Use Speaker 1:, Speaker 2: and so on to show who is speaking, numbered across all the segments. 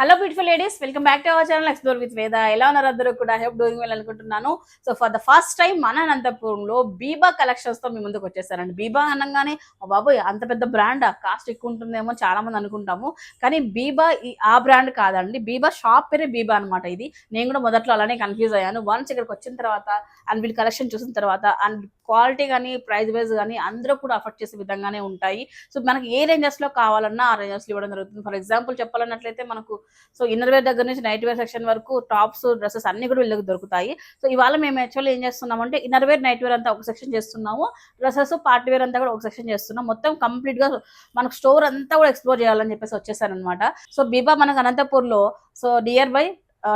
Speaker 1: Hello beautiful ladies, welcome back to our channel explore with వేద. ఎలా ఉన్నారు అందరూ కూడా? హోప్ డూయింగ్ వెల్ అనుకుంటున్నాను. So for the first time మన అనంతపురంలో బీబా కలెక్షన్స్ తో మీ ముందుకు వచ్చేసారండి. బీబా అనగానే బాబోయ్ అంత పెద్ద బ్రాండ్, కాస్ట్ ఎక్కువ ఉంటుందేమో చాలా మంది అనుకుంటాము. కానీ బీబా ఆ బ్రాండ్ కాదండి. బీబా షాప్ పేరే బీబా అనమాట. ఇది నేను కూడా మొదట్లో అలానే కన్ఫ్యూజ్ అయ్యాను. వన్స్ ఇక్కడికి వచ్చిన తర్వాత అండ్ వీళ్ళ కలెక్షన్ చూసిన తర్వాత అండ్ క్వాలిటీ కానీ ప్రైస్ వైజ్ కానీ అందరూ కూడా అఫెక్ట్ చేసే విధంగానే ఉంటాయి. సో మనకి ఏ రేంజెస్ లో కావాలన్నా ఆ రేంజెస్ లో ఇవ్వడం జరుగుతుంది. ఫర్ ఎగ్జాంపుల్ చెప్పాలన్నట్లయితే మనకు సో ఇన్నర్ వేర్ దగ్గర నుంచి నైట్ వేర్ సెక్షన్ వరకు టాప్స్ డ్రెస్సెస్ అన్ని కూడా వీళ్ళకి దొరుకుతాయి. సో ఇవాళ మేము యాక్చువల్లీ ఏం చేస్తున్నామంటే ఇన్నర్ వేర్ నైట్ వేర్ అంతా ఒక సెక్షన్ చేస్తున్నాము, డ్రెస్సెస్ పార్టీ వేర్ అంతా కూడా ఒక సెక్షన్ చేస్తున్నాం. మొత్తం కంప్లీట్ గా మనకు స్టోర్ అంతా కూడా ఎక్స్ప్లోర్ చేయాలని చెప్పేసి వచ్చేసాను అనమాట. సో బీబా మనకు అనంతపూర్ లో so near by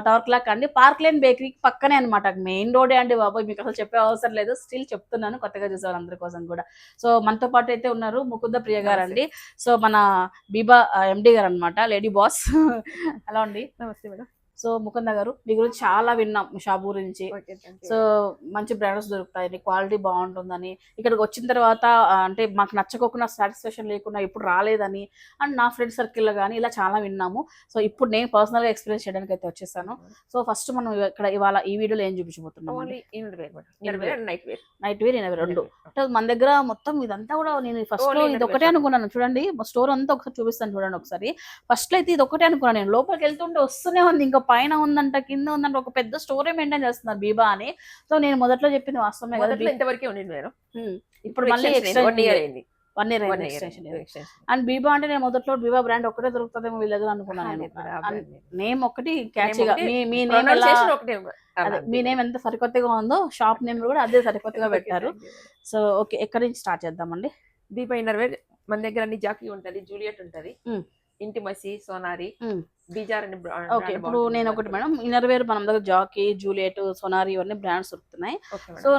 Speaker 1: tower clock అండి, పార్క్ లైన్ బేకరీ పక్కనే అనమాట. మెయిన్ రోడే అండి బాబోయ్, మీకు అసలు చెప్పే అవసరం లేదు. స్టిల్ చెప్తున్నాను కొత్తగా చూసేవారు అందరి కోసం కూడా. సో మనతో పాటు అయితే ఉన్నారు ముకుంద ప్రియ గారు అండి. సో మన బీబా ఎండి గారు అనమాట, లేడీ బాస్. హలో అండి.
Speaker 2: నమస్తే మేడం.
Speaker 1: సో ముకుంద గారు, మీ గురించి చాలా విన్నాం, మీ షాప్ గురించి. సో మంచి బ్రాండ్స్ దొరుకుతాయని, క్వాలిటీ బాగుంటుందని, ఇక్కడికి వచ్చిన తర్వాత అంటే మాకు నచ్చకోకుండా సాటిస్ఫాక్షన్ లేకుండా ఇప్పుడు రాలేదని అండ్ నా ఫ్రెండ్ సర్కిల్లో కానీ ఇలా చాలా విన్నాము. సో ఇప్పుడు నేను పర్సనల్గా ఎక్స్పీరియన్స్ చేయడానికి అయితే వచ్చేసాను. సో ఫస్ట్ మనం ఇక్కడ ఇవాళ ఈ వీడియోలో ఏం చూపించబోతున్నాం? నైట్ వేర్ ఇన్నర్ వేర్ రెండు. అంటే మన దగ్గర మొత్తం ఇదంతా కూడా నేను ఫస్ట్ లో ఇది ఒకటే అనుకున్నాను. చూడండి స్టోర్ అంతా ఒకసారి చూపిస్తాను చూడండి ఒకసారి. ఫస్ట్ లో అయితే ఇది ఒకటే అనుకున్నాను నేను. లోపలికి వెళ్తుంటే వస్తూనే ఉంది, ఇంకా పైన ఉందంట కింద ఉందంట, ఒక పెద్ద స్టోరే మెయింటైన్ చేస్తున్నారు బీబా అని. సో నేను మొదట్లో చెప్పింది వాస్తవమే కదా,
Speaker 2: ఇంతవరకే ఉండింది మేడం.
Speaker 1: ఇప్పుడు మళ్ళీ one year extension. And Biba అంటే నేను మొదట్లో బీబా బ్రాండ్ ఒక్కటే దొరుకుతుందేమో వీళ్ళ దగ్గర అనుకున్నాను. నేమ్ ఒకటి క్యాచ్గా, మీ నేమ్ మీ నేమ్ ఎంత సరికొత్తగా ఉందో షాప్ నేమ్ కూడా అదే సరికొత్తగా పెట్టారు. సో ఓకే, ఎక్కడి నుంచి స్టార్ట్ చేద్దామండి?
Speaker 2: దీపా ఇన్నర్ వేర్ మన దగ్గర అన్ని జాకీ ఉంటది, జూలియట్ ఉంటది, ఇంటిమసీ, సోనారి, బీజార్ అని.
Speaker 1: ఓకే, ఇప్పుడు నేను ఒకటి మేడం, ఇన్నర్ వేర్ మన దగ్గర జాకీ, జూలియట్, సోనారి ఇవన్నీ బ్రాండ్స్ దొరుకుతున్నాయి. సో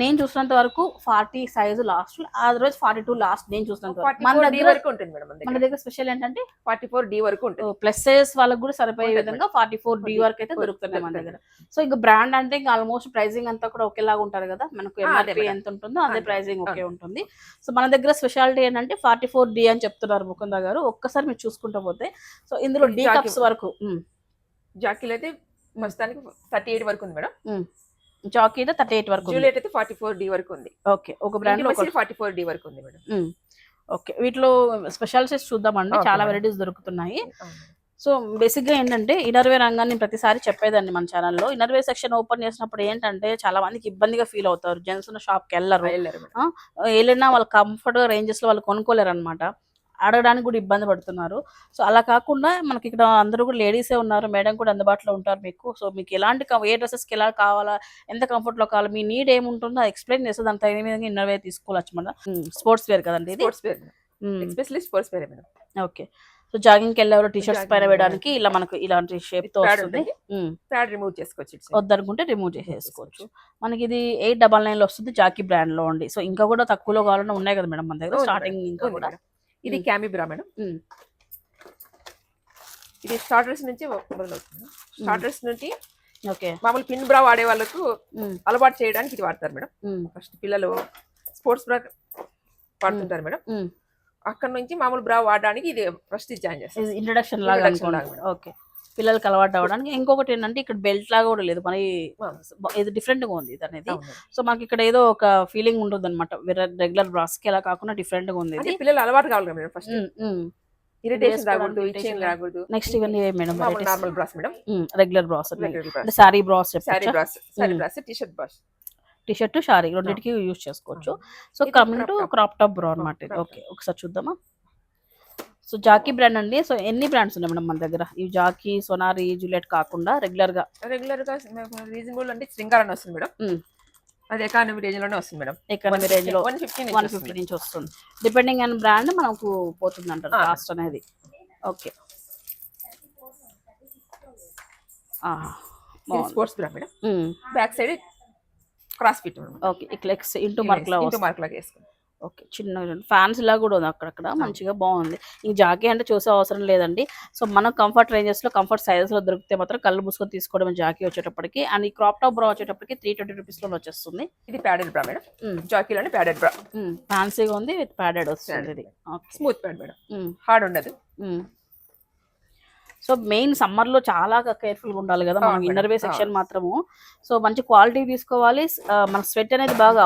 Speaker 1: నేను చూసినంత వరకు 40 సైజు లాస్ట్, ఆ రోజు 42 లాస్ట్ నేను చూసినంత వరకు. మన దగ్గర స్పెషల్ ఏంటంటే
Speaker 2: 44D వరకు ఉంటుంది.
Speaker 1: ప్లస్ సైజ్ వాళ్ళకి కూడా సరిపోయే విధంగా 44D వరకు అయితే దొరుకుతున్నాయి మన దగ్గర. సో ఇంకా బ్రాండ్ అంటే ఇంకా ఆల్మోస్ట్ ప్రైసింగ్ అంతా కూడా ఒకేలాగా ఉంటారు కదా, మనకు ఎంఆర్పీ ఎంత ఉంటుందో అదే ప్రైసింగ్ ఒకే ఉంటుంది. సో మన దగ్గర స్పెషాలిటీ ఏంటంటే 44D అని చెప్తున్నారు ముకుంద గారు. ఒక్కసారి మీరు చూసుకుంటూ పోతే సో ఇందులో డి కప్స్ వరకు,
Speaker 2: జాకీలో అయితే ప్రస్తుతానికి 38 వరకు ఉంది మేడం.
Speaker 1: జాకీ అయితే 38 వరకు,
Speaker 2: జూలియట్ అయితే 44D వరకు ఉంది.
Speaker 1: ఓకే, ఒక బ్రాండ్
Speaker 2: 44D వరకు ఉంది మేడం.
Speaker 1: ఓకే, వీటిలో స్పెషాలిటీస్ చూద్దామండి. చాలా వెరైటీస్ దొరుకుతున్నాయి. సో బేసిక్ గా ఏంటంటే ఇన్నర్ వేర్ రంగాన్ని ప్రతిసారి చెప్పేదండి మన ఛానల్లో. ఇన్నర్ వేర్ సెక్షన్ ఓపెన్ చేసినప్పుడు ఏంటంటే చాలా మందికి ఇబ్బందిగా ఫీల్ అవుతారు. జెంట్స్ ఉన్న షాప్ కి వెళ్ళినా వాళ్ళ కంఫర్ట్ రేంజెస్ లో వాళ్ళు కొనుక్కోలేరు అనమాట, అడగడానికి కూడా ఇబ్బంది పడుతున్నారు. సో అలా కాకుండా మనకి ఇక్కడ అందరూ కూడా లేడీసే ఉన్నారు, మేడం కూడా అందుబాటులో ఉంటారు మీకు. సో మీకు ఎలాంటి ఏ డ్రెస్సెస్కి ఎలా కావాలా, ఎంత కంఫర్ట్లో కావాలా, మీ నీడ్ ఏముంటుందో ఎక్స్ప్లెయిన్ చేస్తే దాని తగిన విధంగా ఇన్నర్ వేర్ తీసుకోవచ్చు మన. స్పోర్ట్స్ వేర్ కదండి ఇది,
Speaker 2: especially sports wear madam.
Speaker 1: Okay, so జాగింగ్కి వెళ్ళేవారు టీ షర్ట్స్ పైన వేయడానికి ఇలా మనకు ఇలాంటి షేప్ తో వస్తుంది.
Speaker 2: ప్యాడ్ రిమూవ్ చేసుకోవచ్చు,
Speaker 1: వద్దనుకుంటే రిమూవ్ చేసేసుకోవచ్చు. మనకి ఇది 899 లో వస్తుంది, జాకీ బ్రాండ్ లో ఉంది. సో ఇంకా కూడా తక్కువలో కావాలన్నా ఉన్నాయి కదా మేడం మన దగ్గర స్టార్టింగ్. ఇంకా కూడా
Speaker 2: ఇది క్యామిబ్రా మేడం. ఇది స్టార్టర్స్ నుంచి మొదలవుతుంది. స్టార్టర్స్ నుంచి
Speaker 1: ఓకే,
Speaker 2: మామూలు పిన్ బ్రా వాడే వాళ్ళకు అలవాటు చేయడానికి ఇది వాడతారు మేడం. ఫస్ట్ పిల్లలు స్పోర్ట్స్ బ్రా వాడుతుంటారు మేడం, అక్కడ నుంచి మామూలు బ్రా వాడడానికి ఇది ఫస్ట్ జాయిన్ చేస్తారు,
Speaker 1: ఇంట్రడక్షన్ లాగా. ఓకే, పిల్లలకి అలవాటు అవ్వడానికి. ఇంకొకటి ఏంటంటే ఇక్కడ బెల్ట్ లాగా కూడా లేదు, మరి ఇది డిఫరెంట్ గా ఉంది ఇది అనేది. సో మాకు ఇక్కడ ఏదో ఒక ఫీలింగ్ ఉంటుంది అనమాట, రెగ్యులర్ బ్రాస్ కి ఎలా కాకుండా డిఫరెంట్ గా ఉంది.
Speaker 2: పిల్లలు అలవాటు కావాలి మేడం, ఫస్ట్ ఇరిటేషన్ రాకూడదు, ఇచ్చింగ్ రాకూడదు.
Speaker 1: నెక్స్ట్ ఇవన్నీ madam
Speaker 2: normal bras madam,
Speaker 1: regular bras, sorry bras, T shirt షారీ రెండింటికి యూజ్ చేసుకోవచ్చు. So coming to crop top bra అనమాట. ఓకే, ఒకసారి చూద్దామా. సో జాకీ బ్రాండ్ అండి. సో ఎన్ని బ్రాండ్స్ ఉన్నాయి మేడం మన దగ్గర? ఈ జాకీ, సోనారి, జూలియట్ కాకుండా రెగ్యులర్ గా
Speaker 2: రీజనబుల్ అంటే శృంగార్ అని వస్తుంది మేడం. అది ఎకానమీ రేంజ్ లోనే వస్తుంది మేడం.
Speaker 1: ఎకానమీ రేంజ్ లో 150 నుంచి వస్తుంది. డిపెండింగ్ ఆన్ బ్రాండ్ మనకు పోతుంది అంటారు కాస్ట్ అనేది. ఓకే,
Speaker 2: స్పోర్ట్స్ బ్రా madam. Back side cross fit.
Speaker 1: Okay, ఇట్లా ఇంటూ మార్క్
Speaker 2: లాగా వేసుకుంటాం.
Speaker 1: ఓకే, చిన్న ఫ్యాన్స్ ఇలా కూడా ఉంది అక్కడక్కడ, మంచిగా బాగుంది. ఇంక జాకీ అంటే చూసే అవసరం లేదండి. సో మనం కంఫర్ట్ రేంజెస్ లో కంఫర్ట్ సైజెస్ లో దొరికితే మాత్రం కళ్ళు మూసుకొని తీసుకోవడం జాకీ వచ్చేటప్పటికి. అండ్ ఈ క్రాప్ టాప్ బ్రా వచ్చేటప్పటికి 320 రూపీస్ లో వచ్చేస్తుంది.
Speaker 2: ఇది ప్యాడెడ్ బ్రా మేడం, జాకీలోనే ప్యాడెడ్ బ్రా.
Speaker 1: ఫ్యాన్సీగా ఉంది, విత్ ప్యాడెడ్ వస్తుంది. ఇది
Speaker 2: స్మూత్ ప్యాడ్ మేడం, హార్డ్ ఉండదు.
Speaker 1: సో మెయిన్ సమ్మర్ లో చాలా కేర్ఫుల్ గా ఉండాలి కదా మనం
Speaker 2: అవును
Speaker 1: ఇన్నర్ వే
Speaker 2: మేడం,
Speaker 1: సెక్షన్ మాత్రము. సో మంచి క్వాలిటీ తీసుకోవాలి, మన స్వెట్ అనేది బాగా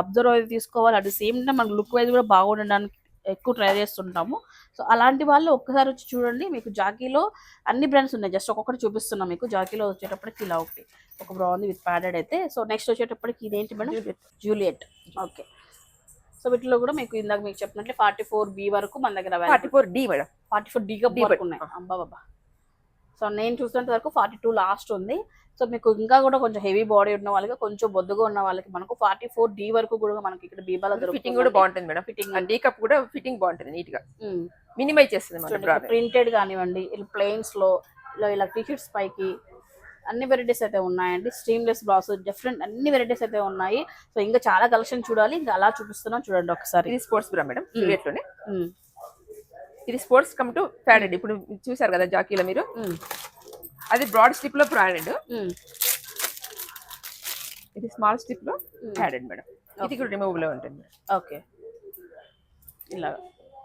Speaker 1: అబ్జర్వ్ అయితే తీసుకోవాలి. అట్ ది సేమ్ టైం మన లుక్ వైజ్ కూడా బాగుండడానికి ఎక్కువ ట్రై చేస్తుంటాము. సో అలాంటి వాళ్ళు ఒక్కసారి వచ్చి చూడండి. మీకు జాకీలో అన్ని బ్రాండ్స్ ఉన్నాయి, జస్ట్ ఒక్కొక్కటి చూపిస్తున్నాం మీకు. జాకీలో వచ్చేటప్పటికి ఇలా ఒకటి ఒక బాగుంది విత్ ప్యాడెడ్ అయితే. సో నెక్స్ట్ వచ్చేటప్పటికి ఇదేంటి మేడం? జూలియట్. ఓకే. సో వీటిలో కూడా మీకు ఇందాక మీకు చెప్పినట్లే 44B వరకు మన దగ్గర
Speaker 2: 44D మేడం,
Speaker 1: 44D వరకు ఉన్నాయి. అబ్బా బాబా. సో నేను చూసినంత వరకు 42 లాస్ట్ ఉంది. సో మీకు ఇంకా కూడా కొంచెం హెవీ బాడీ ఉన్న వాళ్ళకి, కొంచెం బొద్దుగా ఉన్న వాళ్ళకి మనకు 44D వరకు కూడా మనకి ఇక్కడ బీబాలో
Speaker 2: ఫిట్టింగ్ కూడా బాగుంటుంది మేడం.
Speaker 1: ఫిట్టింగ్
Speaker 2: డీ కప్ కూడా ఫిట్టింగ్ బాగుంటుంది, నీట్ గా మినిమైజ్ చేస్తుంది.
Speaker 1: ప్రింటెడ్ కానివ్వండి, ఇలా ప్లెయిన్స్ లో ఇలా టీషర్ట్స్ పైకి అన్ని వెరైటీస్ అయితే ఉన్నాయండి. స్టీమ్లెస్ బ్లౌజ్ డిఫరెంట్ అన్ని వెరైటీస్ అయితే ఉన్నాయి. సో ఇంకా చాలా కలెక్షన్ చూడాలి, ఇంకా అలా చూపిస్తున్నాం చూడండి ఒకసారి.
Speaker 2: ఇది స్పోర్ట్స్ బ్రా మేడం, జూలియట్ లోనే. ఇది స్పోర్ట్స్ కమ్ టు ప్యాడెడ్. ఇప్పుడు చూసారు కదా జాకీలో మీరు, అది బ్రాడ్ స్టిప్ లో ప్యాడెడ్, ఇది స్మాల్ స్టిప్ లో ప్యాడెడ్ మేడం. ఇది కూడా రిమూవబుల్ ఉంటుంది.
Speaker 1: ఓకే. ఇలా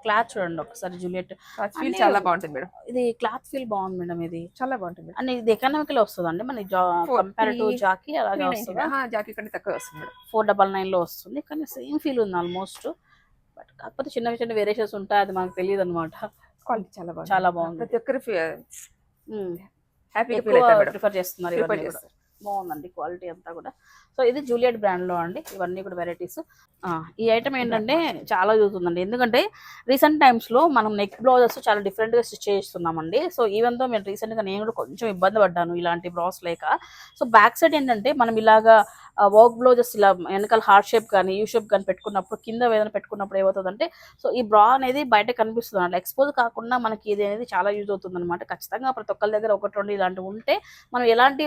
Speaker 1: క్లాత్ చూడండి ఒకసారి. జూలియట్
Speaker 2: ఫీల్ చాలా బాగుంటుంది మేడం.
Speaker 1: ఇది క్లాత్ ఫీల్ బాగుంది మేడం. ఇది
Speaker 2: చాలా బాగుంటుంది
Speaker 1: అండ్ ఇది ఎకనామికల్ వస్తుంది అండి మన కంపేరిటివ్ జాకీ అలాగే వస్తుంది.
Speaker 2: జాకీ కంటే తక్కువ వస్తుంది మేడం,
Speaker 1: 499 లో వస్తుంది. కానీ సేమ్ ఫీల్ ఉంది ఆల్మోస్ట్. బట్ కాకపోతే చిన్న చిన్న వేరియేషన్స్ ఉంటాయి, అది మనకు తెలియదు అనమాట.
Speaker 2: క్వాలిటీ చాలా బాగుంది,
Speaker 1: చాలా బాగుంది.
Speaker 2: ప్రతి ఒక్కరు
Speaker 1: హ్యాపీగా ప్రిఫర్ చేస్తున్నారు. ఇవన్నీ కూడా బాగుందండి క్వాలిటీ అంతా కూడా. సో ఇది జూలియట్ బ్రాండ్ లో అండి, ఇవన్నీ కూడా వెరైటీస్. ఈ ఐటమ్ ఏంటంటే చాలా యూజ్ ఉందండి, ఎందుకంటే రీసెంట్ టైమ్స్ లో మనం నెక్ బ్లౌజెస్ చాలా డిఫరెంట్ గా స్టిచ్ చేస్తున్నామండి. సో ఈవెన్ తో నేను రీసెంట్ గా నేను కూడా కొంచెం ఇబ్బంది పడ్డాను ఇలాంటి బ్లౌజ్ లేక. సో బ్యాక్ సైడ్ ఏంటంటే మనం ఇలాగా వర్క్ బ్లౌజెస్ ఇలా వెనకాల హార్ట్ షేప్ కానీ యూ షేప్ కానీ పెట్టుకున్నప్పుడు, కింద ఏదైనా పెట్టుకున్నప్పుడు ఏమవుతుందంటే సో ఈ బ్రా అనేది బయట కనిపిస్తుంది అట్లా ఎక్స్పోజ్ కాకుండా మనకి ఇది అనేది చాలా యూజ్ అవుతుంది అనమాట. ఖచ్చితంగా ప్రతి ఒక్కరి దగ్గర ఒకటి రెండు ఇలాంటివి ఉంటే మనం ఎలాంటి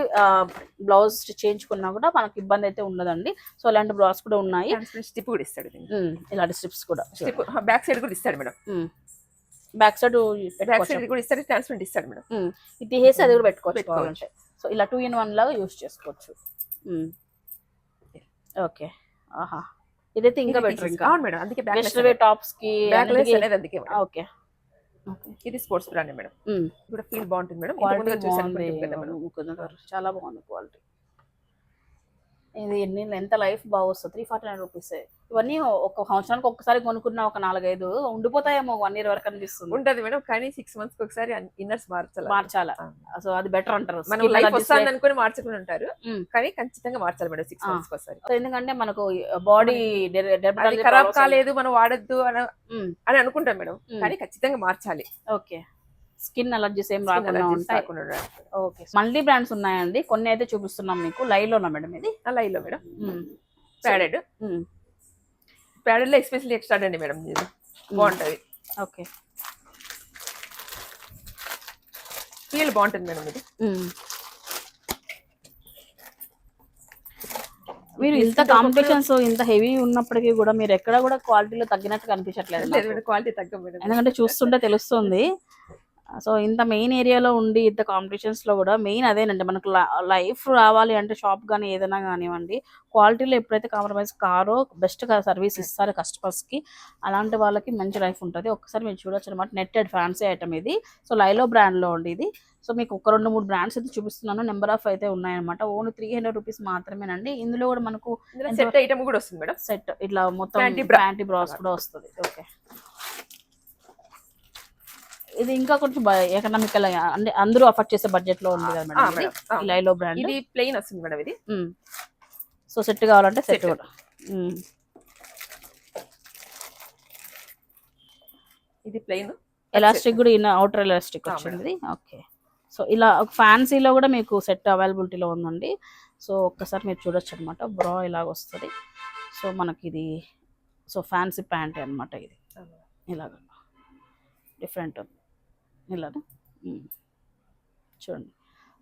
Speaker 1: బ్లౌజ్ స్టిచ్ చేయించుకున్నా కూడా మనకి ఇబ్బంది అయితే ఉండదండి. సో ఇలాంటి బ్లౌజ్ కూడా ఉన్నాయి.
Speaker 2: స్టిప్ కూడా ఇస్తాడు,
Speaker 1: ఇలాంటి స్ట్రిప్స్ కూడా.
Speaker 2: బ్యాక్ సైడ్ కూడా ఇస్తాడు మేడం,
Speaker 1: బ్యాక్ సైడ్
Speaker 2: కూడా ఇస్తాడు, ట్రాన్స్పరెంట్ ఇస్తాడు మేడం.
Speaker 1: ఇది తీసేసి అది కూడా పెట్టుకోవచ్చు. సో ఇలా 2 in 1 లాగా యూజ్ చేసుకోవచ్చు. ఓకే. ఆహా, ఇదైతే ఇంకా బెటర్. ఇంకా
Speaker 2: అవును మేడం, అందుకే
Speaker 1: వెస్ట్రన్ వే టాప్స్ కి
Speaker 2: అనేది అందుకే.
Speaker 1: ఓకే.
Speaker 2: ఇది స్పోర్ట్స్ బ్రాండ్ మేడం, కూడా ఫీల్ బాగుంటుంది మేడం.
Speaker 1: చాలా బాగుంది క్వాలిటీ. ఇది ఎంత లైఫ్ బాగా వస్తుంది. 349 రూపీస్. ఇవన్నీ ఒక సంవత్సరానికి ఒక్కసారి కొనుక్కున్న ఒక 4-5 ఉండిపోతాయేమో 1 year వరకు అనిపిస్తుంది.
Speaker 2: ఉంటది మేడం, కానీ 6 months ఒకసారి ఇన్నర్స్ మార్చాలా.
Speaker 1: సో అది బెటర్ అంటారు.
Speaker 2: మనం లైఫ్ వస్తుంది అనుకుని మార్చుకుని ఉంటారు, కానీ ఖచ్చితంగా మార్చాలి మేడం 6 months ఒకసారి.
Speaker 1: ఎందుకంటే మనకు బాడీ
Speaker 2: ఖరాబ్ కాలేదు మనం వాడద్దు అని అనుకుంటాం మేడం, కానీ ఖచ్చితంగా మార్చాలి.
Speaker 1: ఓకే. స్కిన్ అలర్జీస్ ఏం రాకుండా ఉంటాయి. ఓకే. మల్టీ బ్రాండ్స్ ఉన్నాయండి, కొన్ని అయితే చూపిస్తున్నాం మీకు. లైవ్ లోనా మేడం? ఇది
Speaker 2: లైవ్ లో మేడం. ప్యాడెడ్ లో ఎస్పెషల్లీ ఎక్స్ట్రా అండి మేడం, ఇది బాగుంటది.
Speaker 1: ఓకే.
Speaker 2: ఫీల్ బాగుంటుంది మేడం. ఇది
Speaker 1: మీరు ఇంత కాంపిటీషన్స్ ఇంత హెవీ ఉన్నప్పటికీ కూడా మీరు ఎక్కడ కూడా క్వాలిటీలో తగ్గినట్టు కనిపించట్లేదు.
Speaker 2: క్వాలిటీ తగ్గ మేడం,
Speaker 1: ఎందుకంటే చూస్తుంటే తెలుస్తుంది. సో ఇంత మెయిన్ ఏరియాలో ఉండి ఇంత కాంపిటీషన్స్ లో కూడా మెయిన్ అదేనండి, మనకు లైఫ్ రావాలి అంటే షాప్ కానీ ఏదైనా కానివ్వండి, క్వాలిటీలో ఎప్పుడైతే కాంప్రమైజ్ కారో బెస్ట్ సర్వీస్ ఇస్తారు కస్టమర్స్ కి, అలాంటి వాళ్ళకి మంచి లైఫ్ ఉంటుంది. ఒకసారి మీరు చూడొచ్చు అనమాట. నెట్టెడ్ ఫ్యాన్సీ ఐటమ్ ఇది. సో లైలో బ్రాండ్ లో ఉంది ఇది. సో మీకు ఒక 2-3 బ్రాండ్స్ అయితే చూపిస్తున్నాను, నెంబర్ ఆఫ్ అయితే ఉన్నాయన్నమాట. ఓన్లీ 300 రూపీస్ మాత్రమేనండి. ఇందులో కూడా మనకు
Speaker 2: సెట్ ఐటమ్ కూడా వస్తుంది మేడం.
Speaker 1: సెట్ ఇట్లా మొత్తం ప్యాంటీ బ్రాస్ కూడా వస్తుంది. ఓకే. ఇది ఇంకా కొంచెం ఎకనామికల్ అంటే అందరూ అఫోర్డ్ చేసే బడ్జెట్ లో ఉంది కదా మేడం. లైలో బ్రాండ్.
Speaker 2: ఇది ప్లెయిన్ వస్తుంది మేడం. ఇది
Speaker 1: సో సెట్ కావాలంటే సెట్ కూడా.
Speaker 2: ఇది ప్లెయిన్,
Speaker 1: ఎలాస్టిక్ కూడా అవుటర్ ఎలాస్టిక్ వచ్చింది. ఓకే. సో ఇలా ఫ్యాన్సీలో కూడా మీకు సెట్ అవైలబిలిటీలో ఉందండి. సో ఒక్కసారి మీరు చూడొచ్చు అనమాట. బ్రా ఇలాగ వస్తుంది. సో మనకి ఇది సో ఫ్యాన్సీ ప్యాంట్ అనమాట. ఇది ఇలాగ డిఫరెంట్ ఇలాగా చూడండి.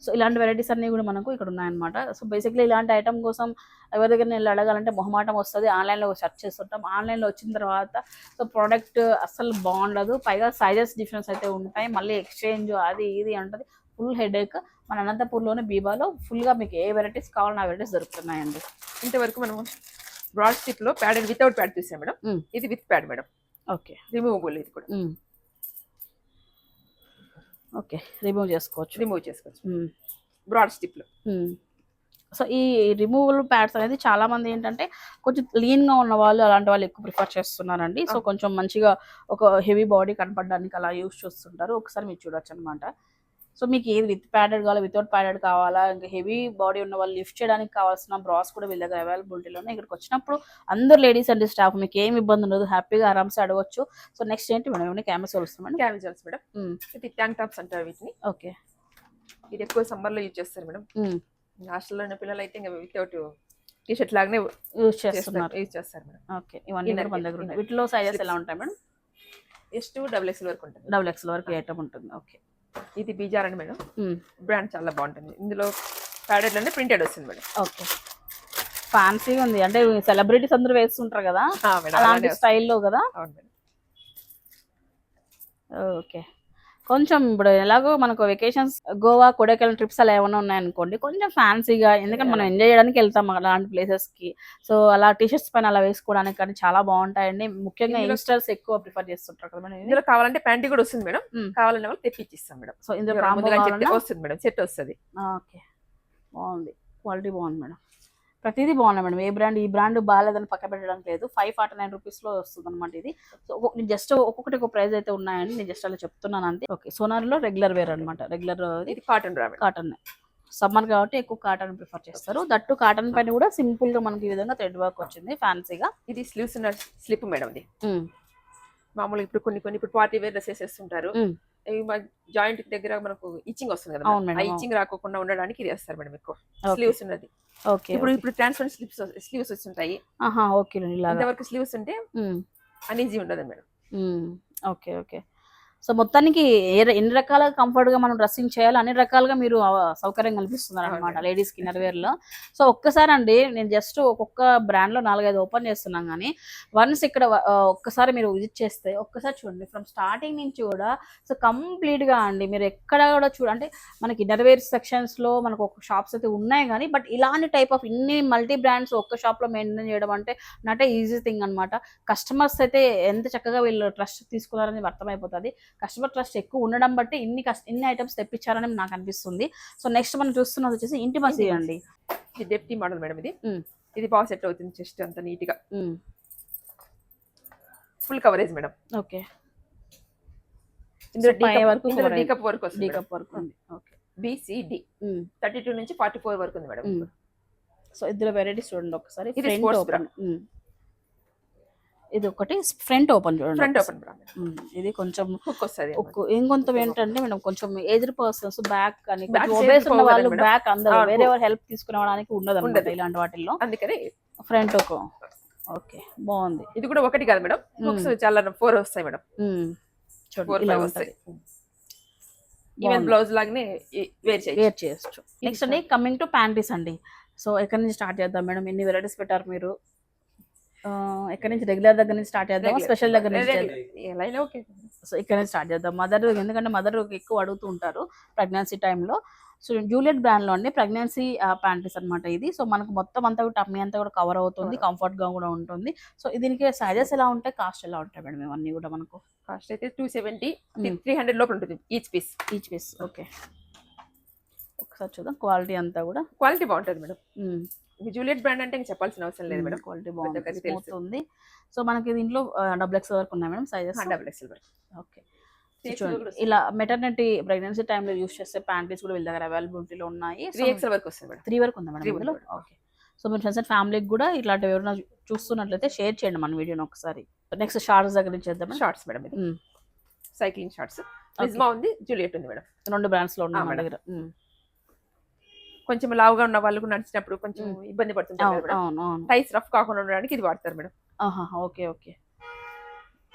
Speaker 1: సో ఇలాంటి వెరైటీస్ అన్నీ కూడా మనకు ఇక్కడ ఉన్నాయన్నమాట. సో బేసిక్లీ ఇలాంటి ఐటమ్ కోసం ఎవరి దగ్గర నేను అడగాలంటే మొహమాటం వస్తుంది. ఆన్లైన్లో సెర్చ్ చేస్తుంటాం. ఆన్లైన్లో వచ్చిన తర్వాత సో ప్రోడక్ట్ అస్సలు బాగుండదు, పైగా సైజెస్ డిఫరెన్స్ అయితే ఉంటాయి, మళ్ళీ ఎక్స్చేంజ్ అది ఇది ఉంటుంది, ఫుల్ హెడేక్. మన అనంతపూర్లోనే బీబాలో ఫుల్గా మీకు ఏ వెరైటీస్ కావాలన్నా ఆ వెరైటీస్ దొరుకుతున్నాయండి.
Speaker 2: ఇంతవరకు మనం బ్రాడ్ స్టిప్ లో ప్యాడెడ్ వితౌట్ ప్యాడ్ చూసాం మేడం. ఇది with pad madam.
Speaker 1: Okay.
Speaker 2: Removable ఇది కూడా.
Speaker 1: ఓకే, రిమూవ్ చేసుకోవచ్చు.
Speaker 2: రిమూవ్ చేసుకోవచ్చు బ్రాడ్ స్టిప్ లో.
Speaker 1: సో ఈ రిమూవల్ ప్యాడ్స్ అనేది చాలా మంది ఏంటంటే కొంచెం లీన్ గా ఉన్న వాళ్ళు అలాంటి వాళ్ళు ఎక్కువ ప్రిఫర్ చేస్తున్నారండి. సో కొంచెం మంచిగా ఒక హెవీ బాడీ కనపడడానికి అలా యూస్ చేస్తుంటారు. ఒకసారి మీరు చూడొచ్చు అనమాట. సో మీకు ఏది విత్ ప్యాడెడ్ కావాలా, వితౌట్ ప్యాడెడ్ కావాలా, ఇంకా హెవీ బాడీ ఉన్న వాళ్ళు లిఫ్ట్ చేయడానికి కావాల్సిన బ్రాస్ కూడా వీళ్ళ దగ్గర అవైలబిలిటీలో ఉన్నాయి. ఇక్కడికి వచ్చినప్పుడు అందరు లేడీస్ అండి స్టాఫ్, మీకు ఏమి ఇబ్బంది ఉండదు, హ్యాపీగా ఆరామ్సే అడగవచ్చు. సో నెక్స్ట్ ఏంటి మేడం, ఏమైనా క్యామిసోల్ వస్తాం
Speaker 2: క్యామిజల్స్ మేడం, ఇది ట్యాంక్ టాప్స్ అంటారు వీటిని.
Speaker 1: ఓకే,
Speaker 2: ఇది ఎక్కువ సమ్మర్ లో యూజ్ చేస్తారు మేడం. హాస్టల్లో ఉన్న పిల్లలు అయితే ఇంకా వితౌట్ టీ షర్ట్ లాగానే
Speaker 1: యూజ్ చేస్తున్నారు.
Speaker 2: యూజ్ చేస్తారు మేడం.
Speaker 1: ఓకే, ఇవన్నీ కూడా మన దగ్గర ఉన్నాయి. వీటిలో సైజెస్ ఎలా ఉంటాయి మేడం?
Speaker 2: S2 XXL వరకు ఉంటుంది.
Speaker 1: XXL వరకు ఐటమ్ ఉంటుంది. ఓకే,
Speaker 2: ఇది బీజార్ అని మేడం, బ్రాండ్ చాలా బాగుంటుంది. ఇందులో ప్యాడెడ్ అంటే ప్రింటెడ్ వస్తుంది మేడం.
Speaker 1: ఓకే, ఫ్యాన్సీగా ఉంది, అంటే సెలబ్రిటీస్ అందరూ వేస్తుంటారు కదా అలాంటి స్టైల్లో కదా.
Speaker 2: అవును మేడం.
Speaker 1: ఓకే, కొంచెం ఇప్పుడు ఎలాగో మనకు వెకేషన్స్ గోవా కొడైకెనాల్ ట్రిప్స్ అలా ఏమైనా ఉన్నాయనుకోండి, కొంచెం ఫ్యాన్సీగా, ఎందుకంటే మనం ఎంజాయ్ చేయడానికి వెళ్తాం అలాంటి ప్లేసెస్ కి. సో అలా టీషర్ట్స్ పైన అలా వేసుకోవడానికి కానీ చాలా బాగుంటాయండి. ముఖ్యంగా యంగ్స్టర్స్ ఎక్కువ ప్రిఫర్ చేస్తుంటారు కదా మేడం.
Speaker 2: ఇందులో కావాలంటే ప్యాంటీ కూడా వస్తుంది మేడం, కావాలనే వాళ్ళు తెప్పించిస్తాం మేడం.
Speaker 1: సో ఇందులో
Speaker 2: వస్తుంది మేడం, సెట్ వస్తుంది.
Speaker 1: ఓకే, బాగుంది, క్వాలిటీ బాగుంది మేడం. ప్రతిదీ బాగున్నాయి మేడం. ఏ బ్రాండ్ ఈ బ్రాండ్ బాగాలేదని పక్క పెట్టడానికి లేదు. 549 రూపీస్లో వస్తుంది అనమాట ఇది. సో జస్ట్ ఒక్కొక్కటి ఒక ప్రైస్ అయితే ఉన్నాయండి, నేను జస్ట్ అలా చెప్తున్నాను అంతే. ఓకే, సోనార్లో రెగ్యులర్ వేర్ అనమాట. రెగ్యులర్ ఇది కాటన్ సమ్మర్ కాబట్టి ఎక్కువ కాటన్ ప్రిఫర్ చేస్తారు. దట్టు కాటన్ పైన కూడా సింపుల్ గా మనకి ఈ విధంగా థ్రెడ్ వర్క్ వచ్చింది ఫ్యాన్సీగా.
Speaker 2: ఇది స్లీవ్స్ ఉన్న స్లిప్ మేడం. ఇది మామూలుగా ఇప్పుడు కొన్ని ఇప్పుడు పార్టీ వేర్ డ్రెస్సెస్ వేస్తుంటారు, జాయింట్ దగ్గర మనకు ఇచ్చింగ్ వస్తుంది కదా, ఆ ఇచ్చింగ్ రాకుండా ఉండడానికి ఇది వేస్తారు మేడం ఎక్కువ. స్లీవ్స్ ఉన్నది.
Speaker 1: ఓకే,
Speaker 2: ఇప్పుడు ట్రాన్స్పరెంట్ స్లీవ్స్ వస్తుంటాయి.
Speaker 1: ఓకే,
Speaker 2: ఇంతవరకు స్లీవ్స్ ఉంటే అన్ఈజీ ఉండదు మేడం.
Speaker 1: Okay okay. సో మొత్తానికి ఎన్ని రకాలుగా కంఫర్ట్ గా మనం డ్రెస్సింగ్ చేయాలి, అన్ని రకాలుగా మీరు సౌకర్యం కల్పిస్తున్నారు అనమాట లేడీస్ కి ఇన్నర్ వేర్ లో. సో ఒక్కసారి అండి, నేను జస్ట్ ఒక్కొక్క బ్రాండ్ లో 4-5 ఓపెన్ చేస్తున్నాం కానీ వన్స్ ఇక్కడ ఒక్కసారి మీరు విజిట్ చేస్తే ఒక్కసారి చూడండి ఫ్రమ్ స్టార్టింగ్ నుంచి కూడా. సో కంప్లీట్ గా అండి మీరు ఎక్కడ కూడా అంటే మనకి ఇన్నర్ వేర్ సెక్షన్స్ లో మనకు ఒక షాప్స్ అయితే ఉన్నాయి కానీ, బట్ ఇలాంటి టైప్ ఆఫ్ ఇన్ని మల్టీ బ్రాండ్స్ ఒక్క షాప్ లో మెయింటైన్ చేయడం అంటే నాట్ ఏ ఈజీ థింగ్ అనమాట. కస్టమర్స్ అయితే ఎంత చక్కగా వీళ్ళు ట్రస్ట్ తీసుకున్నారని అర్థమైపోతుంది. కస్టమర్ ట్రస్ట్ ఎక్కువ ఉండడం బట్టి ఇన్ని ఐటమ్స్ తెప్పించారని నాకు అనిపిస్తుంది. సో నెక్స్ట్ మనం చూస్తున్నది వచ్చేసి ఇంటిమసీ అండి.
Speaker 2: ఇది డెప్టీ మోడల్ మేడం. ఇది బాగా సెట్ అవుతుంది, చెస్ట్ అంత నీట్ గా, ఫుల్ కవరేజ్ మేడం.
Speaker 1: ఓకే,
Speaker 2: ఇందులో డీకప్ వర్క్ వస్తుంది.
Speaker 1: ఓకే,
Speaker 2: BCD 32 నుంచి 44 వరకు ఉంది మేడం.
Speaker 1: సో ఇందులో వెరైటీస్ చూడండి ఒకసారి. ఇది ఒకటి ఫ్రంట్ ఓపెన్ చూడండి.
Speaker 2: ఫ్రంట్ ఓపెన్
Speaker 1: ఇది కొంచెం
Speaker 2: హుక్ వస్తుంది.
Speaker 1: ఇంకొంత ఏంటంటే మేడం కొంచెం ఏజ్డ్ పర్సన్స్ బ్యాక్ అని ఉన్న వాళ్ళు బ్యాక్ అందరూ వేరే ఎవరు హెల్ప్ తీసుకునేవడానికి ఉండదు అనమాట ఇలాంటి వాటిల్లో, అందుకని ఫ్రంట్ ఒక. ఓకే, బాగుంది.
Speaker 2: ఇది కూడా ఒకటి కాదు మేడం, హుక్స్ చాలా 4 వస్తాయి మేడం.
Speaker 1: చూడండి ఇలా ఉంటది.
Speaker 2: ఈవెన్ బ్లౌజ్ లాగానే వేర్
Speaker 1: చేయొచ్చు. నెక్స్ట్ అండి కమింగ్ టు ప్యాంటీస్ అండి. సో ఎక్కడి నుంచి స్టార్ట్ చేద్దాం మేడం? ఎన్ని వెరైటీస్ పెట్టారు మీరు? ఎక్కడి నుంచి? రెగ్యులర్ దగ్గర నుంచి స్టార్ట్ చేద్దాం, స్పెషల్ దగ్గర నుంచి? సో ఇక్కడ నుంచి స్టార్ట్ చేద్దాం. మదర్, ఎందుకంటే మదర్ ఎక్కువ అడుగుతూ ఉంటారు ప్రెగ్నెన్సీ టైంలో. సో జూలియట్ బ్రాండ్ లో అండి ప్రెగ్నెన్సీ ప్యాంటీస్ అనమాట ఇది. సో మనకు మొత్తం అంతా కూడా టమ్మీ అంతా కూడా కవర్ అవుతుంది, కంఫర్ట్ గా కూడా ఉంటుంది. సో దీనికి సైజెస్ ఎలా ఉంటాయి, కాస్ట్ ఎలా ఉంటాయి మేడం? ఇవన్నీ కూడా మనకు
Speaker 2: కాస్ట్ అయితే 270, 300 లోపల ఉంటుంది ఈచ్ పీస్.
Speaker 1: ఓకే, ఒకసారి చూద్దాం. క్వాలిటీ అంతా కూడా
Speaker 2: క్వాలిటీ బాగుంటుంది మేడం. జూలియట్ బ్రాండ్ అంటే ఇంకా చెప్పాల్సిన అవసరం లేదు మేడం,
Speaker 1: క్వాలిటీ బాగుంటుంది. సో మనకి దీంట్లో XXL వరకు ఉన్నాయి మేడం సైజెస్.
Speaker 2: XXL వరకు.
Speaker 1: ఓకే, ఇలా మెటర్నిటీ ప్రెగ్నెన్సీ టైంలో యూస్ చేసే ప్యాంటీస్ కూడా వీళ్ళ దగ్గర అవైలబిలిటీలో ఉన్నాయి.
Speaker 2: 3XL వరకు వస్తుంది మేడం.
Speaker 1: 3 వరకు ఉంది మేడం ఇందులో. ఓకే, సో మీరు ఫ్రెండ్స్ అండ్ ఫ్యామిలీకి కూడా ఇట్లాంటివి ఎవరైనా చూస్తున్నట్లయితే షేర్ చేయండి మన వీడియోని ఒకసారి. నెక్స్ట్ షార్ట్స్ దగ్గర నుంచి చేద్దాం.
Speaker 2: షార్ట్స్ మేడం, ఇది సైక్లింగ్ షార్ట్స్. రిజ్మా ఉంది, జూలియట్ ఉంది మేడం. 2
Speaker 1: బ్రాండ్స్ లో ఉన్నాయి మన దగ్గర.
Speaker 2: కొంచెం లావుగా ఉన్న వాళ్ళు నడిచినప్పుడు కొంచెం ఇబ్బంది పడుతుంటారు మేడం, టైస్ రఫ్ కాకుండా ఉండడానికి ఇది వాడతారు మేడం.
Speaker 1: Okay okay.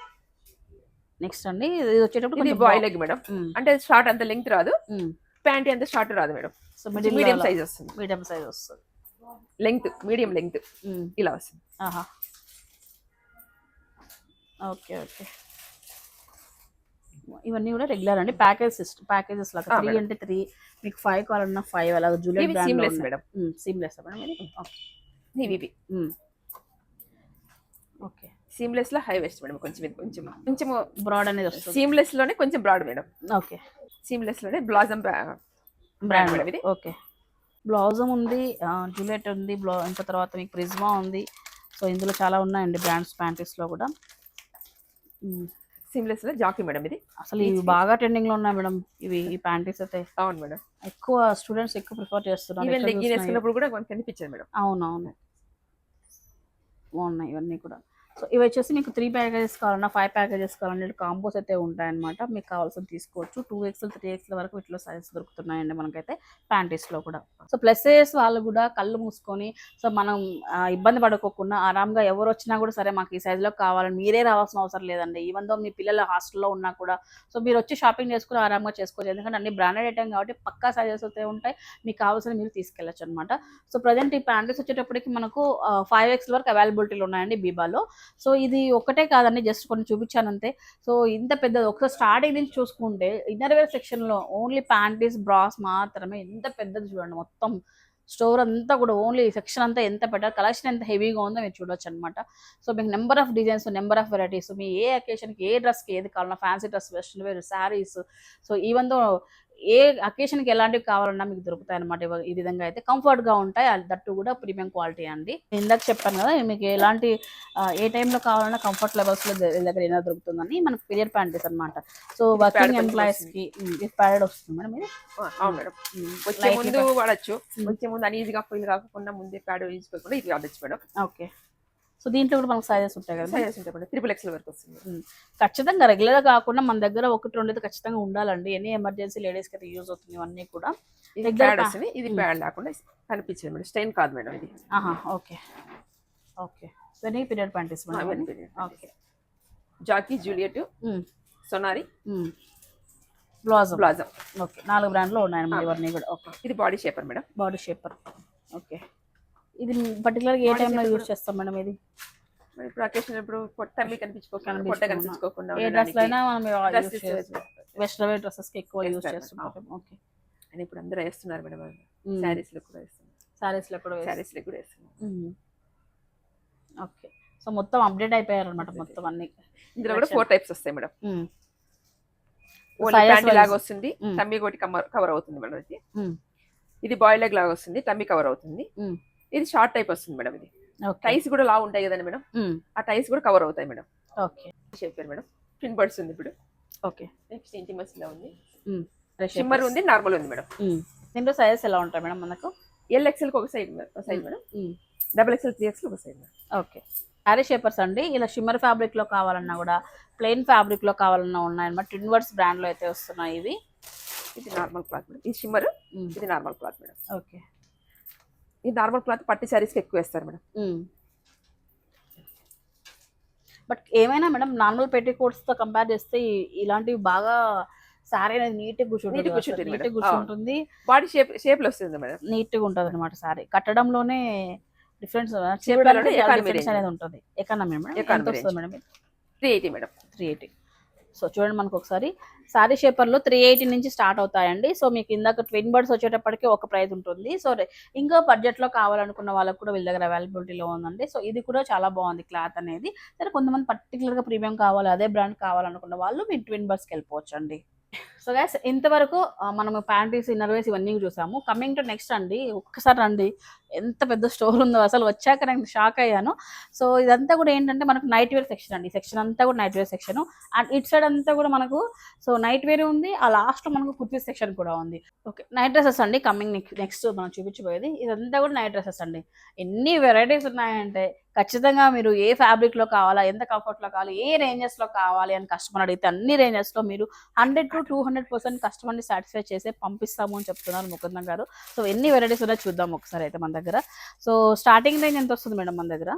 Speaker 1: నెక్స్ట్ అండి ఇది వచ్చేటప్పుడు
Speaker 2: ఇది బాయ్ లెగ్ మేడం, అంటే షార్ట్ అంత లెంగ్త్ రాదు, ప్యాంటీ అంత షార్ట్ రాదు మేడం.
Speaker 1: సో
Speaker 2: మీడియం సైజ్ వస్తుంది. లెంగ్త్ మీడియం లెంగ్త్ ఇలా వస్తుంది.
Speaker 1: Okay okay. ఇవన్నీ కూడా రెగ్యులర్ అండి, ప్యాకేజెస్ లాగా. 3 అంటే 3, మీకు 5 కావాలన్నా 5 అలా. Juliet brand
Speaker 2: seamless madam.
Speaker 1: Seamless madam ఇది.
Speaker 2: ఓకే,
Speaker 1: ఓకే,
Speaker 2: సీమ్లెస్ లో హై వెస్ట్ మేడం, కొంచెం ఇది కొంచెం కొంచెం
Speaker 1: బ్రాడ్ అనేది వస్తుంది.
Speaker 2: సీమ్లెస్ లోనే కొంచెం బ్రాడ్ మేడం.
Speaker 1: ఓకే,
Speaker 2: సీమ్లెస్ లోనే బ్లాజమ్ బ్రాండ్ మేడం ఇది.
Speaker 1: ఓకే, బ్లౌజమ్ ఉంది, జూలియట్ ఉంది, ఇంకా తర్వాత మీకు ప్రిజ్మా ఉంది. సో ఇందులో చాలా ఉన్నాయండి బ్రాండ్స్ ప్యాంటీస్ లో కూడా.
Speaker 2: సీమ్లెస్ లో జాకీ మేడం ఇది.
Speaker 1: అసలు ఇవి బాగా ట్రెండింగ్ లో ఉన్నాయి మేడం ఇవి, ఈ ప్యాంటీస్ అయితే.
Speaker 2: అవును మేడం,
Speaker 1: ఎక్కువ స్టూడెంట్స్ ఎక్కువ ప్రిఫర్ చేస్తున్నారు.
Speaker 2: ఈవెన్ లెగ్గిన్ వేసుకున్నప్పుడు కూడా మనకు కనిపించదు మేడం.
Speaker 1: అవునవును, బాగున్నాయి ఇవన్నీ కూడా. సో ఇవి వచ్చేసి మీకు 3 ప్యాకేజెస్ కావాలన్నా 5 ప్యాకేజెస్ కావాలన్నా కాంబోస్ అయితే ఉంటాయన్నమాట. మీకు కావాల్సిన తీసుకోవచ్చు. 2XL 3XL వరకు ఇట్లా సైజెస్ దొరుకుతున్నాయండి మనకైతే ప్యాంటీస్లో కూడా. సో ప్లస్ సైజెస్ వాళ్ళు కూడా కళ్ళు మూసుకొని సో మనం ఇబ్బంది పడుకోకుండా ఆరామ్గా ఎవరు వచ్చినా కూడా సరే మాకు ఈ సైజులో కావాలని మీరే రావాల్సిన అవసరం లేదండి. ఈవెన్ దో మీ పిల్లల హాస్టల్లో ఉన్నా కూడా సో మీరు వచ్చి షాపింగ్ చేసుకుని ఆరామ్గా చేసుకోవచ్చు. ఎందుకంటే అన్ని బ్రాండెడ్ ఐటమ్ కాబట్టి పక్కా సైజెస్ అయితే ఉంటాయి. మీకు కావాల్సిన మీరు తీసుకెళ్ళచ్చు అనమాట. సో ప్రజెంట్ ఈ ప్యాంటీస్ వచ్చేటప్పటికి మనకు 5XL వరకు అవైలబిలిటీలో ఉన్నాయండి బీబాలో. సో ఇది ఒక్కటే కాదండి, జస్ట్ కొన్ని చూపించాను అంతే. సో ఇంత పెద్దది ఒకసారి స్టార్టింగ్ నుంచి చూసుకుంటే ఇన్నర్ వేర్ సెక్షన్లో ఓన్లీ ప్యాంటీస్ బ్రాస్ మాత్రమే ఎంత పెద్దది చూడండి. మొత్తం స్టోర్ అంతా కూడా ఓన్లీ సెక్షన్ అంతా ఎంత పెట్టారు, కలెక్షన్ ఎంత హెవీగా ఉందో మీరు చూడొచ్చు అనమాట. సో మీకు number of designs, number of varieties, మీ ఏ అకేషన్కి ఏ డ్రెస్కి ఏది కావాలన్నా, fancy dress, western wear, saris, so even though ఏ అకేషన్కి ఎలాంటివి కావాలన్నా మీకు దొరుకుతాయి అనమాట. ఈ విధంగా అయితే కంఫర్ట్గా ఉంటాయి. దట్టు కూడా ప్రీమియం క్వాలిటీ అండి. ఇందాక చెప్పాను కదా మీకు ఎలాంటి ఏ టైంలో కావాలన్నా కంఫర్ట్ లెవెల్స్లో దగ్గర ఏదైనా దొరుకుతుందని. మనకు పీరియడ్ ప్యాంటీస్ అనమాట. సో వర్కింగ్ ఎంప్లాయీస్కి ప్యాడెడ్ వస్తుంది మేడం ఇది.
Speaker 2: అవును మేడం, వచ్చే ముందు వాడచ్చు, వచ్చే ముందు అనీజీగా ఫీల్ కాకుండా ముందే ప్యాడ్ యూజ్ కాకుండా ఇది వాడచ్చు మేడం.
Speaker 1: ఓకే, సో దీంట్లో కూడా మనకు సైజెస్ ఉంటాయి కదా.
Speaker 2: సైజెస్ ఉంటాయి మేడం, 3XL వరకు వస్తుంది.
Speaker 1: ఖచ్చితంగా రెగ్యులర్గా కాకుండా మన దగ్గర 1-2 అయితే ఖచ్చితంగా ఉండాలండి. ఎనీ ఎమర్జెన్సీ లేడీస్కి అయితే యూజ్ అవుతుంది ఇవన్నీ కూడా.
Speaker 2: ఇది ప్యాడ్ వస్తుంది, ఇది ప్యాడ్ లేకుండా కనిపించదు మేడం, స్టైన్ కాదు మేడం ఇది.
Speaker 1: ఓకే ఓకే, ఇవన్నీ period panties madam. Okay,
Speaker 2: Jockey, Juliet, Sonari,
Speaker 1: blossom. Okay, 4 బ్రాండ్లో ఉన్నాయన్నమాట ఇవన్నీ కూడా. ఓకే,
Speaker 2: ఇది body shaper madam.
Speaker 1: Body shaper. Okay, ఇది పర్టికులర్గా ఏ టైంలో యూజ్ చేస్తాం మేడం ఇది?
Speaker 2: ఇప్పుడు అకేషన్ ఇప్పుడు పొట్టమ్మి కనిపించుకోకుండా
Speaker 1: ఏ డ్రెస్ అయినా మనం వెస్ట్రన్ వేర్ డ్రెస్సెస్కి ఎక్కువ యూజ్ చేస్తుంటాం. ఓకే,
Speaker 2: అని ఇప్పుడు అందరూ వేస్తున్నారు మేడం, శారీస్లో కూడా వేస్తున్నారు.
Speaker 1: శారీస్లో కూడా
Speaker 2: వేస్తున్నారు.
Speaker 1: ఓకే, సో మొత్తం అప్డేట్ అయిపోయారు అనమాట మొత్తం అన్ని.
Speaker 2: ఇందులో కూడా 4 టైప్స్ వస్తాయి మేడం. ప్యాంటీ లాగా వస్తుంది, టమ్మీ ఒకటి కవర్ అవుతుంది మేడం. ఇది బాయ్ లెగ్ లాగా వస్తుంది, టమ్మీ కవర్ అవుతుంది. ఇది షార్ట్ టైప్ వస్తుంది మేడం. ఇది టైస్ కూడా లా ఉంటాయి కదండి మేడం, ఆ టైస్ కూడా కవర్ అవుతాయి మేడం.
Speaker 1: ఓకే,
Speaker 2: చెప్పారు మేడం. ట్విన్ బర్డ్స్ ఉంది ఇప్పుడు.
Speaker 1: ఓకే,
Speaker 2: నెక్స్ట్ ఇంటిమసీలో ఉంది, షిమ్మర్ ఉంది, నార్మల్ ఉంది మేడం.
Speaker 1: దీంట్లో సైజెస్ ఎలా ఉంటాయి మేడం మనకు?
Speaker 2: LXL ఒక సైడ్ మేడం, XXL 3XL ఒక side madam.
Speaker 1: Okay, sari shapers అండి. ఇలా షిమ్మర్ ఫ్యాబ్రిక్ లో కావాలన్నా కూడా, ప్లెయిన్ ఫ్యాబ్రిక్ లో కావాలన్నా ఉన్నాయన్నమాట. ట్విన్ బర్డ్స్ బ్రాండ్ లో అయితే వస్తున్నాయి ఇవి.
Speaker 2: ఇది నార్మల్ క్లాత్ మేడం, ఇది షిమ్మర్, ఇది నార్మల్ క్లాత్ మేడం.
Speaker 1: ఓకే,
Speaker 2: ఈ నార్మల్ క్లాత్ పట్టి శారీస్కి ఎక్కువ వేస్తారు మేడం.
Speaker 1: బట్ ఏమైనా మేడం నార్మల్ పెట్టికోట్స్తో కంపేర్ చేస్తే ఇలాంటివి బాగా శారీ అనేది నీట్గా కూర్చుంటుంది.
Speaker 2: బాడీ షేప్లో వస్తుంది మేడం,
Speaker 1: నీట్గా ఉంటుంది అనమాట. శారీ కట్టడంలోనే డిఫరెన్స్ అనేది ఉంటుంది. ఎకానమీ మేడం, ఎంత వస్తుంది మేడం?
Speaker 2: 380 మేడం.
Speaker 1: 380. సో చూడండి, మనకు ఒకసారి శారీ షేపర్లో 380 నుంచి స్టార్ట్ అవుతాయండి. సో మీకు ఇందాక ట్విన్ బర్డ్స్ వచ్చేటప్పటికి ఒక ప్రైస్ ఉంటుంది. సో ఇంకా బడ్జెట్లో కావాలనుకున్న వాళ్ళకు కూడా వీళ్ళ దగ్గర అవైలబిలిటీలో ఉందండి. సో ఇది కూడా చాలా బాగుంది క్లాత్ అనేది. సరే, కొంతమంది పర్టికులర్గా ప్రీమియం కావాలి, అదే బ్రాండ్ కావాలనుకున్న వాళ్ళు మీరు ట్విన్ బర్డ్స్కి వెళ్ళిపోవచ్చు అండి. సో గైస్, ఇంతవరకు మనము ప్యాంటీస్, ఇన్నర్వేస్ ఇవన్నీ చూసాము. కమింగ్ టు నెక్స్ట్ అండి, ఒక్కసారి రండి, ఎంత పెద్ద స్టోర్ ఉందో అసలు వచ్చాక నేను షాక్ అయ్యాను. సో ఇదంతా కూడా ఏంటంటే మనకు నైట్ వేర్ సెక్షన్ అండి. సెక్షన్ అంతా కూడా night wear section. And it side అంతా కూడా మనకు సో నైట్ వేర్ ఉంది. ఆ లాస్ట్లో మనకు కుర్తీస్ సెక్షన్ కూడా ఉంది. ఓకే, నైట్ డ్రెస్సెస్ అండి. కమింగ్ నెక్స్ట్ మనం చూపించబోయేది ఇదంతా కూడా నైట్ డ్రెస్సెస్ అండి. ఎన్ని వెరైటీస్ ఉన్నాయంటే ఖచ్చితంగా మీరు ఏ ఫ్యాబ్రిక్లో కావాలా, ఎంత కంఫర్ట్లో కావాలి, ఏ రేంజెస్లో కావాలి అని కస్టమర్ అడిగితే అన్ని రేంజెస్లో మీరు 100 to 200% కస్టమర్ని సాటిస్ఫై చేసే పంపిస్తాము అని చెప్తున్నారు ముకుందం గారు. సో ఎన్ని వెరైటీస్ ఉన్నాయో చూద్దాం ఒకసారి అయితే మన దగ్గర. సో స్టార్టింగ్ రేంజ్ ఎంత వస్తుంది మేడం మన దగ్గర?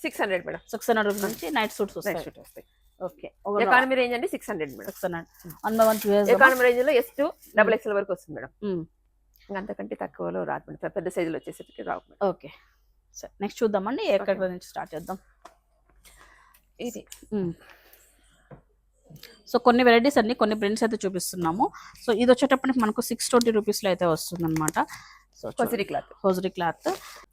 Speaker 2: 600 మేడం.
Speaker 1: 600 రూపీస్ నుంచి నైట్ సూట్స్ వస్తాయి. ఓకే,
Speaker 2: ఎకానమీ రేంజ్ అండి 600 మేడం.
Speaker 1: 600 1/1
Speaker 2: ఎకానమీ రేంజ్ లో S to XXL వరకు వస్తుంది మేడం. అంతకంటే తక్కువలో రాదు మేడం, పెద్ద సైజులో వచ్చేసరికి రావు మేడం.
Speaker 1: ఓకే, సరే నెక్స్ట్ చూద్దామండి. ఎక్కడ నుంచి స్టార్ట్ చేద్దాం?
Speaker 2: ఇది
Speaker 1: సో కొన్ని వెరైటీస్ అన్ని కొన్ని ప్రింట్స్ అయితే చూపిస్తున్నాము. సో ఇది వచ్చేటప్పటికి మనకు 620 రూపీస్లో అయితే వస్తుంది అనమాట. So
Speaker 2: hosiery cloth.
Speaker 1: Hosiery cloth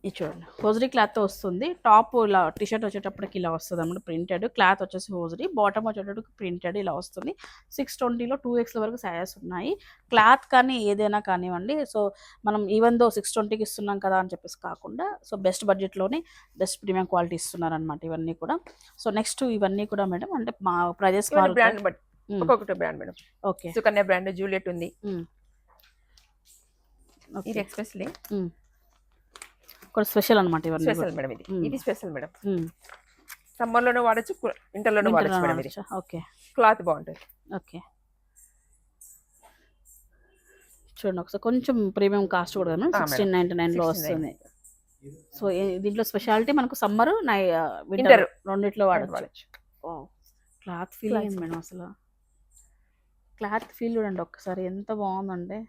Speaker 1: ఇది చూడండి, హోజరీ క్లాత్ వస్తుంది. టాప్ ఇలా టీషర్ట్ వచ్చేటప్పటికి ఇలా వస్తుంది అన్నమాట ప్రింటెడ్. క్లాత్ వచ్చేసి హోజరీ, బాటమ్ వచ్చేటప్పటికి ప్రింటెడ్ ఇలా వస్తుంది. 620లో 2X వరకు సైజెస్ ఉన్నాయి. క్లాత్ కానీ ఏదైనా కానివ్వండి. సో మనం ఈవెన్ దో 620కి ఇస్తున్నాం కదా అని చెప్పేసి కాకుండా సో బెస్ట్ బడ్జెట్లోనే బెస్ట్ ప్రీమియం క్వాలిటీ ఇస్తున్నారనమాట ఇవన్నీ కూడా. సో నెక్స్ట్ ఇవన్నీ కూడా మేడం అంటే మా ప్రైజెస్
Speaker 2: బ్రాండ్ బట్ ఒక్కొక్కటి brand madam.
Speaker 1: Okay,
Speaker 2: Sukanya brand, Juliet ఉంది. ఇది ఎక్స్ప్రెస్లీ
Speaker 1: కొంచెం స్పెషల్ అనమాట ఇవన్నీ.
Speaker 2: స్పెషల్ మేడం ఇది. ఇది స్పెషల్ మేడం. సమ్మర్ లోనే వాడచ్చు, వింటర్ లోనే వాడచ్చు మేడం ఇది.
Speaker 1: ఓకే,
Speaker 2: క్లాత్ బాగుంటుంది.
Speaker 1: ఓకే చూడండి ఒకసారి, కొంచెం ప్రీమియం కాస్ట్ కూడా 1699లో వస్తుంది. సో దీంట్లో స్పెషాలిటీ మనకు సమ్మర్ వింటర్ రెండిట్లో వాడచ్చు. క్లాత్ ఫీల్ అయింది మేడం, అసలు క్లాత్ ఫీల్ చూడండి ఒక్కసారి ఎంత బాగుందంటే.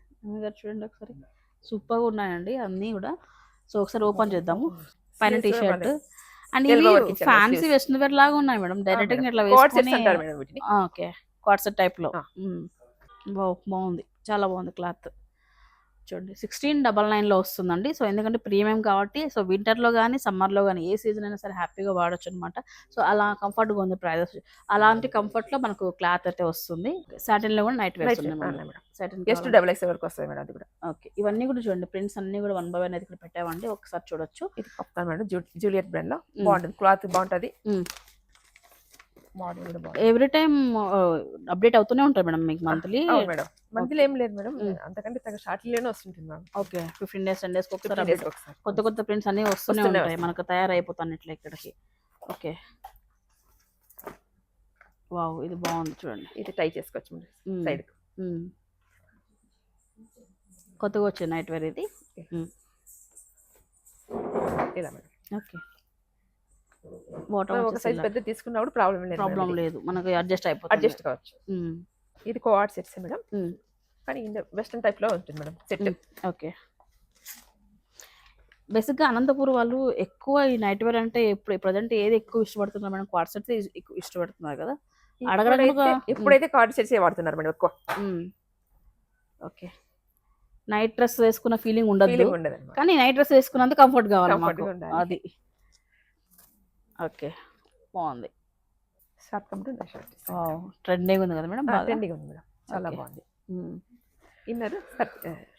Speaker 1: చూడండి ఒకసారి, సూపర్గా ఉన్నాయండి అన్నీ కూడా. సో ఒకసారి ఓపెన్ చేద్దాము. పైన టీ షర్ట్ అండ్ ఇవి ఫ్యాన్సీ వెస్ట్రన్ వేర్ లాగా ఉన్నాయి మేడం. డైరెక్ట్ గా ఇట్లా వేసుకొని ఓకే క్వార్ట్ సెట్ టైప్ లో బాగుంది, చాలా బాగుంది క్లాత్. చూడండి 1699లో వస్తుందండి. సో ఎందుకంటే ప్రీమియం కాబట్టి సో వింటర్లో కానీ సమ్మర్లో కానీ ఏ సీజన్ అయినా సరే హ్యాపీగా వాడచ్చు అనమాట. సో అలా కంఫర్ట్గా ఉంది ప్రైజెస్. అలాంటి కంఫర్ట్లో మనకు క్లాత్ అయితే వస్తుంది. సాటిన్లో కూడా నైట్ వేర్స్ ఉన్నాయి. సాటిన్
Speaker 2: జస్ట్ XXL వరకు వస్తుంది మేడం అది కూడా.
Speaker 1: ఓకే, ఇవన్నీ కూడా చూడండి ప్రింట్స్ అన్ని కూడా 1 by 1 అయితే ఇక్కడ పెట్టామండి, ఒకసారి చూడొచ్చు.
Speaker 2: ఇది కప్తాను మేడం, జూలియట్ బ్రాండ్ లో బాగుంటుంది, క్లాత్ బాగుంటుంది, మోడల్ కూడా బాగుంటుంది.
Speaker 1: ఎవ్రీ టైమ్ అప్డేట్ అవుతూనే ఉంటాయి మేడం మీకు మంత్లీ?
Speaker 2: మేడం మంత్లీ ఏం లేదు మేడం, అంతకంటే తగ్గ షార్ట్లీలోనే వస్తుంటుంది మేడం.
Speaker 1: ఓకే, 15 days 10 days ఒకసారి కొత్త కొత్త ప్రింట్స్ అన్ని వస్తూనే ఉంటాయి మనకు, తయారైపోతాను ఇట్లా ఇక్కడికి. ఓకే, వావ్ ఇది బాగుంది చూడండి.
Speaker 2: ఇది టై చేసుకోవచ్చు సైడ్.
Speaker 1: కొత్తగా వచ్చే నైట్ వేర్ ఇది.
Speaker 2: ఇలా మేడం.
Speaker 1: ఓకే, బాటమ్
Speaker 2: ఒక సైజ్ పెద్ద తీసుకున్నప్పుడు ప్రాబ్లం
Speaker 1: లేదు, మనకు అడ్జస్ట్
Speaker 2: కావచ్చు. ఇది కోఆర్డ్ సెట్స్ మేడం, కానీ వెస్టర్న్ టైప్ లో ఉంటుంది మేడం సెట్.
Speaker 1: ఓకే, బేసిక్గా అనంతపూర్ వాళ్ళు ఎక్కువ ఈ నైట్ వేర్ అంటే ఇప్పుడు ప్రజెంట్ ఏది ఎక్కువ ఇష్టపడుతున్నారు మేడం? క్వార్ట్ సెట్స్ ఎక్కువ ఇష్టపడుతున్నారు కదా, అడగడానికి.
Speaker 2: ఎప్పుడైతే కార్డ్ సెట్స్ వాడుతున్నారు మేడం ఎక్కువ.
Speaker 1: ఓకే, నైట్ డ్రెస్ వేసుకున్న ఫీలింగ్ ఉండదు, కానీ నైట్ డ్రెస్ వేసుకున్నంత కంఫర్ట్ కావాలి మాకు, అది. ఓకే, బాగుంది. ట్రెండింగ్ ఉంది కదా మేడం?
Speaker 2: ట్రెండింగ్ ఉంది మేడం, చాలా బాగుంది. ఇన్నర్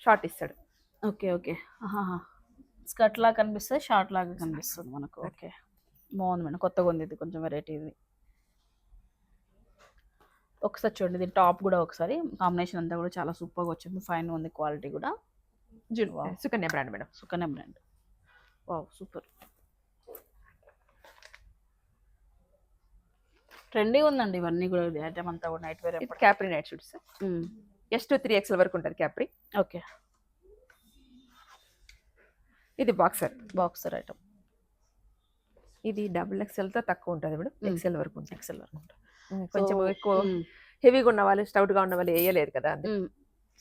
Speaker 2: షార్ట్ ఇస్తాడు.
Speaker 1: ఓకే ఓకే, స్కర్ట్ లాగా కనిపిస్తుంది, షార్ట్ లాగా కనిపిస్తుంది మనకు. ఓకే, బాగుంది మేడం, కొత్తగా ఉంది ఇది, కొంచెం వెరైటీ ఇది. ఒకసారి చూడండి దీని టాప్ కూడా ఒకసారి, కాంబినేషన్ అంతా కూడా చాలా సూపర్గా వచ్చింది, ఫైన్ ఉంది క్వాలిటీ కూడా.
Speaker 2: Sukanya brand madam.
Speaker 1: Sukanya brand, wow super. Trending ఉందండి ఇవన్నీ కూడా, ఐటమ్ అంతా కూడా night wear.
Speaker 2: Capri night suits S to 3XL వరకు ఉంటుంది క్యాప్రీ.
Speaker 1: ఓకే,
Speaker 2: ఇది బాక్సర్
Speaker 1: ఐటమ్.
Speaker 2: ఇది XXL తో తక్కువ ఉంటుంది మేడం, XL వరకు ఉంటుంది. కొంచెం ఎక్కువ హెవీగా ఉన్న వాళ్ళు, స్టౌట్ గా ఉన్న వాళ్ళు వేయలేరు కదా.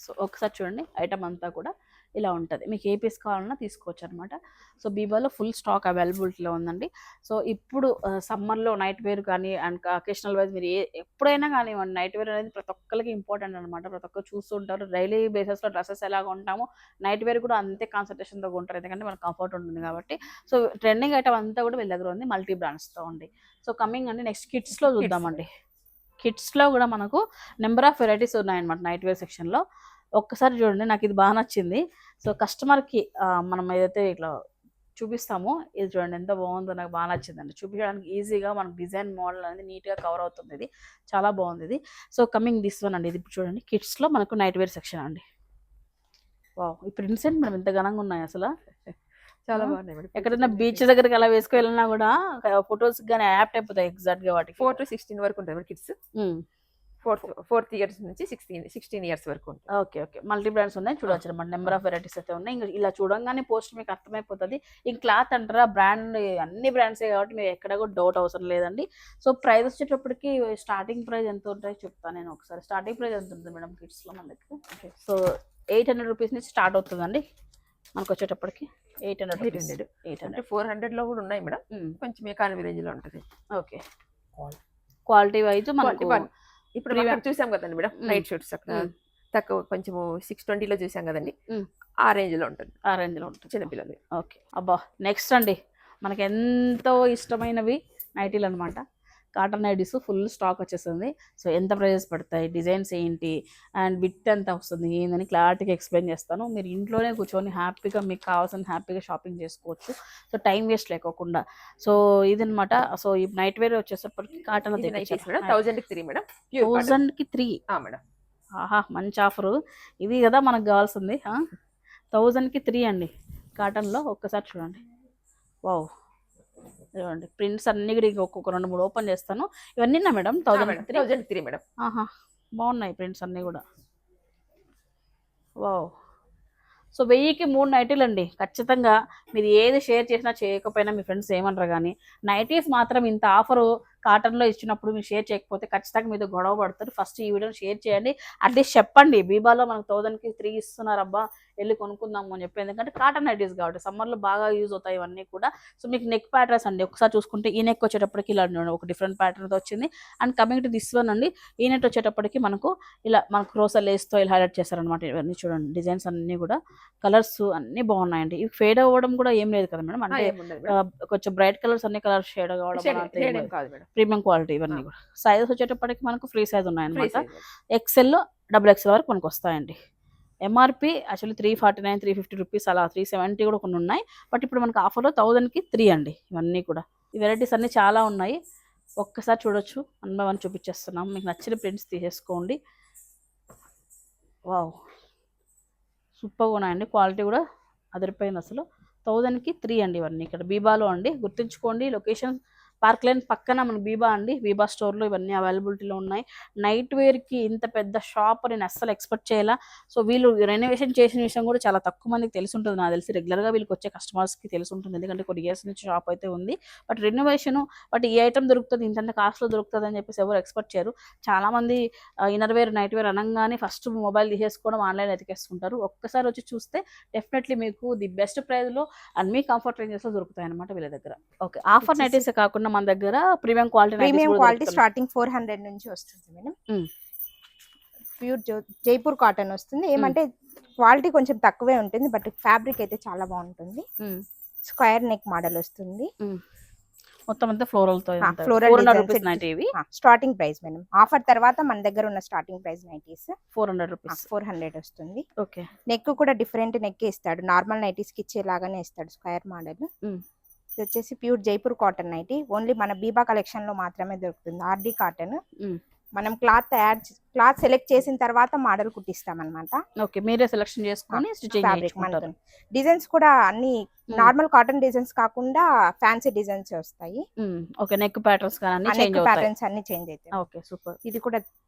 Speaker 1: సో ఒకసారి చూడండి ఐటమ్ అంతా కూడా ఇలా ఉంటుంది, మీకు ఏ పీస్ కావాలన్నా తీసుకోవచ్చు అనమాట. సో బీబాలో ఫుల్ స్టాక్ అవైలబిలిటీలో ఉందండి. సో ఇప్పుడు సమ్మర్లో నైట్ వేర్ కానీ అండ్ అకేషనల్ వైజ్ మీరు ఎప్పుడైనా కానివ్వండి, నైట్ వేర్ అనేది ప్రతి ఒక్కరికి ఇంపార్టెంట్ అనమాట. ప్రతి ఒక్కరు చూస్తుంటారు, డైలీ బేసిస్లో డ్రెస్సెస్ ఎలాగ ఉంటామో నైట్ వేర్ కూడా అంతే కాన్సన్ట్రేషన్తో ఉంటారు, ఎందుకంటే మనకు కంఫర్ట్ ఉంటుంది కాబట్టి. సో ట్రెండింగ్ ఐటమ్ అంతా కూడా వీళ్ళ దగ్గర ఉంది, మల్టీ బ్రాండ్స్తో ఉంది. సో కమింగ్ అండి నెక్స్ట్ కిడ్స్లో చూద్దామండి. కిడ్స్లో కూడా మనకు నెంబర్ ఆఫ్ వెరైటీస్ ఉన్నాయన్నమాట నైట్ వేర్ సెక్షన్లో. ఒక్కసారి చూడండి, నాకు ఇది బాగా నచ్చింది. సో కస్టమర్కి మనం ఏదైతే ఇట్లా చూపిస్తామో ఇది చూడండి ఎంత బాగుందో, నాకు బాగా నచ్చిందండి. చూపించడానికి ఈజీగా మనకు డిజైన్ మోడల్ అనేది నీట్గా కవర్ అవుతుంది, ఇది చాలా బాగుంది ఇది. సో కమింగ్ దిస్ వన్ అండి, ఇది ఇప్పుడు చూడండి కిడ్స్లో మనకు నైట్ వేర్ సెక్షన్ అండి. వావ్, ఈ ప్రింట్స్ ఏంటి మేడం ఇంత ఘనంగా ఉన్నాయి అసలు,
Speaker 2: చాలా బాగున్నాయి మేడం.
Speaker 1: ఎక్కడైనా బీచ్ దగ్గరికి అలా వేసుకు వెళ్ళినా కూడా ఫొటోస్ కానీ యాప్ట్ అయిపోతాయి ఎగ్జాక్ట్ గా వాటికి.
Speaker 2: 4 to 16 వరకు ఉంటుంది కిడ్స్, 4th years నుంచి 16 years వరకు ఉంటుంది.
Speaker 1: ఓకే ఓకే, మల్టీ బ్రాండ్స్ ఉన్నాయి చూడవచ్చు అనమాట, నెంబర్ ఆఫ్ వెరైటీస్ అయితే ఉన్నాయి. ఇంకా ఇలా చూడంగానే పోస్ట్ మీకు అర్థమైపోతుంది. ఇంక క్లాత్ అంటారా బ్రాండ్, అన్ని బ్రాండ్సే కాబట్టి మీకు ఎక్కడ కూడా డౌట్ అవసరం లేదండి. సో ప్రైస్ వచ్చేటప్పటికి స్టార్టింగ్ ప్రైస్ ఎంత ఉంటాయో చెప్తాను నేను ఒకసారి. స్టార్టింగ్ ప్రైస్ ఎంత ఉంటుంది మేడం కిడ్స్లో మనకి? సో 800 రూపీస్ నుంచి స్టార్ట్ అవుతుందండి మనకు వచ్చేటప్పటికి. 800
Speaker 2: 400 లో కూడా ఉన్నాయి మేడం, కొంచెం ఎకానమీ రేంజ్ లో ఉంటుంది.
Speaker 1: ఓకే, క్వాలిటీ వైజ్ మనకు
Speaker 2: ఇప్పుడు చూసాం కదండి మేడం నైట్ షూట్స్ అక్కడ తక్కువ కొంచెము 620లో చూసాం కదండి, ఆ రేంజ్ లో ఉంటుంది,
Speaker 1: ఆ రేంజ్లో ఉంటుంది
Speaker 2: చిన్నపిల్లలు.
Speaker 1: ఓకే. అబ్బా నెక్స్ట్ అండి, మనకి ఎంతో ఇష్టమైనవి నైటీలు అనమాట. కాటన్ నైటీస్ ఫుల్ స్టాక్ వచ్చేస్తుంది. సో ఎంత ప్రైజెస్ పడతాయి, డిజైన్స్ ఏంటి, అండ్ బిట్ ఎంత వస్తుంది ఏందని క్లారిటీగా ఎక్స్ప్లెయిన్ చేస్తాను. మీరు ఇంట్లోనే కూర్చొని హ్యాపీగా మీకు కావాల్సిన హ్యాపీగా షాపింగ్ చేసుకోవచ్చు. సో టైం వేస్ట్ లేకోకుండా. సో ఇదనమాట. సో ఈ నైట్ వేర్ వచ్చేసరికి కాటన్
Speaker 2: 1000కి 3 మేడం,
Speaker 1: 1000కి 3
Speaker 2: మేడం.
Speaker 1: ఆహా మంచి ఆఫరు ఇది కదా మనకు కావాల్సింది. 1000కి 3 అండి కాటన్లో. ఒక్కసారి చూడండి, వావ్ చూడండి ప్రింట్స్ అన్ని కూడా ఒక్కొక్క 2-3 ఓపెన్ చేస్తాను. ఇవన్నీ మేడం
Speaker 2: 1000కి 3 మేడం.
Speaker 1: ఆహా బాగున్నాయి ప్రింట్స్ అన్నీ కూడా. వావ్. సో 1000కి 3 నైటీలు అండి. ఖచ్చితంగా మీరు ఏది షేర్ చేసినా చేయకపోయినా మీ ఫ్రెండ్స్ ఏమనరు, కానీ నైటీస్ మాత్రం ఇంత ఆఫరు కాటన్లో ఇచ్చినప్పుడు మీరు షేర్ చేయకపోతే ఖచ్చితంగా మీతో గొడవ పడతారు. ఫస్ట్ ఈ వీడియోని షేర్ చేయండి, అట్లీస్ట్ చెప్పండి బీబాలో మనకు 1000కి 3 ఇస్తున్నారు అబ్బా వెళ్ళి కొనుక్కుందాము అని చెప్పి. ఎందుకంటే కాటన్ నైటీస్ కాబట్టి సమ్మర్లో బాగా యూజ్ అవుతాయి ఇవన్నీ కూడా. సో మీకు నెక్ ప్యాటర్న్స్ అండి, ఒకసారి చూసుకుంటే ఈ నెక్ వచ్చేటప్పటికి ఇలా ఒక డిఫరెంట్ ప్యాటర్న్తో వచ్చింది. And coming to this one అండి, ఈ నెట్ వచ్చేటప్పటికి మనకు ఇలా మనకు రోసా లేస్తో ఇలా హైలైట్ చేశారనమాట. ఇవన్నీ చూడండి డిజైన్స్ అన్నీ కూడా, కలర్స్ అన్నీ బాగున్నాయండి. ఇవి ఫేడ్ అవ్వడం కూడా ఏం లేదు కదా మేడం, అంటే కొంచెం బ్రైట్ కలర్స్ అన్ని కలర్స్ షేడ్ కావడం ప్రీమియం క్వాలిటీ. ఇవన్నీ కూడా సైజెస్ వచ్చేటప్పటికి మనకు ఫ్రీ సైజ్ ఉన్నాయన్నమాట. ఎక్సెల్ XXL వరకు మనకు వస్తాయండి. ఎంఆర్పి యాక్చువల్లీ 349 350 రూపీస్, అలా 370 కూడా కొన్ని ఉన్నాయి. బట్ ఇప్పుడు మనకు ఆఫర్లో 1000కి 3 అండి. ఇవన్నీ కూడా ఈ వెరైటీస్ అన్నీ చాలా ఉన్నాయి, ఒక్కసారి చూడొచ్చు. 1 by 1 చూపించేస్తున్నాం. మీకు నచ్చిన ప్రింట్స్ తీసేసుకోండి. వావ్ సూపర్గా ఉన్నాయండి, క్వాలిటీ కూడా అదిరిపోయింది అసలు. 1000కి 3 అండి ఇవన్నీ. ఇక్కడ బీబాలో అండి, గుర్తుంచుకోండి. లొకేషన్ పార్క్ లైన్ పక్కన మన బీబా అండి. బీబా స్టోర్లో ఇవన్నీ అవైలబిలిటీలో ఉన్నాయి. నైట్ వేర్కి ఇంత పెద్ద షాప్ నేను అస్సలు ఎక్స్పెక్ట్ చేయాల. సో వీళ్ళు రెనోవేషన్ చేసిన విషయం కూడా చాలా తక్కువ మందికి తెలిసి ఉంటుంది. నాకు తెలిసి రెగ్యులర్గా వీళ్ళకి వచ్చే కస్టమర్స్కి తెలిసి ఉంటుంది, ఎందుకంటే కొన్ని ఇయర్స్ నుంచి షాప్ అయితే ఉంది. బట్ రెనోవేషను, బట్ ఈ ఐటమ్ దొరుకుతుంది ఇంత కాస్ట్లో దొరుకుతుంది అని చెప్పేసి ఎవరు ఎక్స్పెక్ట్ చేయరు. చాలామంది ఇన్నర్ వేర్ నైట్ వేర్ అనగానే ఫస్ట్ మొబైల్ తీసేసుకోవడం, ఆన్లైన్ ఎతికేస్తుంటారు. ఒక్కసారి వచ్చి చూస్తే డెఫినెట్లీ మీకు ది బెస్ట్ ప్రైస్లో అండ్ మీ కంఫర్ట్ రేంజెస్లో దొరుకుతాయి అనమాట వీళ్ళ దగ్గర. ఓకే, ఆఫర్ నైటీస్ కాకుండా మన దగ్గర ప్రీమియం క్వాలిటీ
Speaker 3: స్టార్టింగ్ 400 నుంచి వస్తుంది మేడం. ప్యూర్ జైపూర్ కాటన్ వస్తుంది. ఏమంటే క్వాలిటీ కొంచెం తక్కువే ఉంటుంది, బట్ ఫ్యాబ్రిక్ అయితే చాలా బాగుంటుంది. స్క్వేర్ నెక్ మోడల్ వస్తుంది.
Speaker 1: మొత్తం అంతా ఫ్లోరల్తో.
Speaker 3: Starting price madam. ఆఫర్ తర్వాత మన దగ్గర ఉన్న స్టార్టింగ్ ప్రైస్ నైటీస్
Speaker 1: 400 రూపీస్,
Speaker 3: 400 వస్తుంది.
Speaker 1: ఓకే.
Speaker 3: నెక్ కూడా డిఫరెంట్ నెక్ ఇస్తాడు, నార్మల్ నైటీస్ కి ఇచ్చేలాగానే ఇస్తాడు స్క్వేర్ మోడల్. ఇది వచ్చేసి pure Jaipur cotton nightie. Only మన బీబా కలెక్షన్ లో మాత్రమే దొరుకుతుంది. RD cotton. మనం క్లాత్ సెలెక్ట్ చేసిన తర్వాత మోడల్ కుట్టిస్తాం అనమాట.
Speaker 1: ఓకే, మీరే సెలెక్షన్ చేసుకొని
Speaker 3: డిజైన్స్ కూడా అన్ని నార్మల్ కాటన్ డిజైన్స్ కాకుండా ఫ్యాన్సీ డిజైన్స్ వస్తాయి.
Speaker 1: ఓకే, నెక్ ప్యాటర్న్స్
Speaker 3: ప్యాటర్న్స్ అన్ని చేంజ్ అవుతాయి.
Speaker 1: Okay super.
Speaker 3: ఇది కూడా